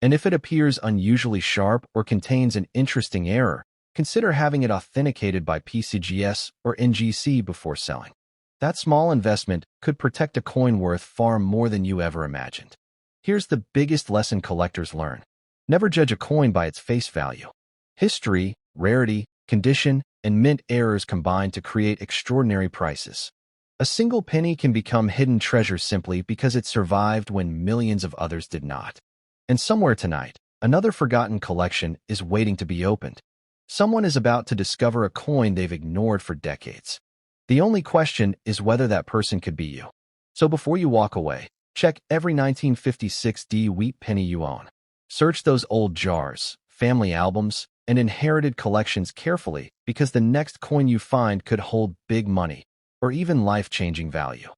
And if it appears unusually sharp or contains an interesting error, consider having it authenticated by PCGS or NGC before selling. That small investment could protect a coin worth far more than you ever imagined. Here's the biggest lesson collectors learn. Never judge a coin by its face value. History, rarity, condition, and mint errors combine to create extraordinary prices. A single penny can become hidden treasure simply because it survived when millions of others did not. And somewhere tonight, another forgotten collection is waiting to be opened. Someone is about to discover a coin they've ignored for decades. The only question is whether that person could be you. So before you walk away, check every 1956 D wheat penny you own. Search those old jars, family albums, and inherited collections carefully because the next coin you find could hold big money or even life-changing value.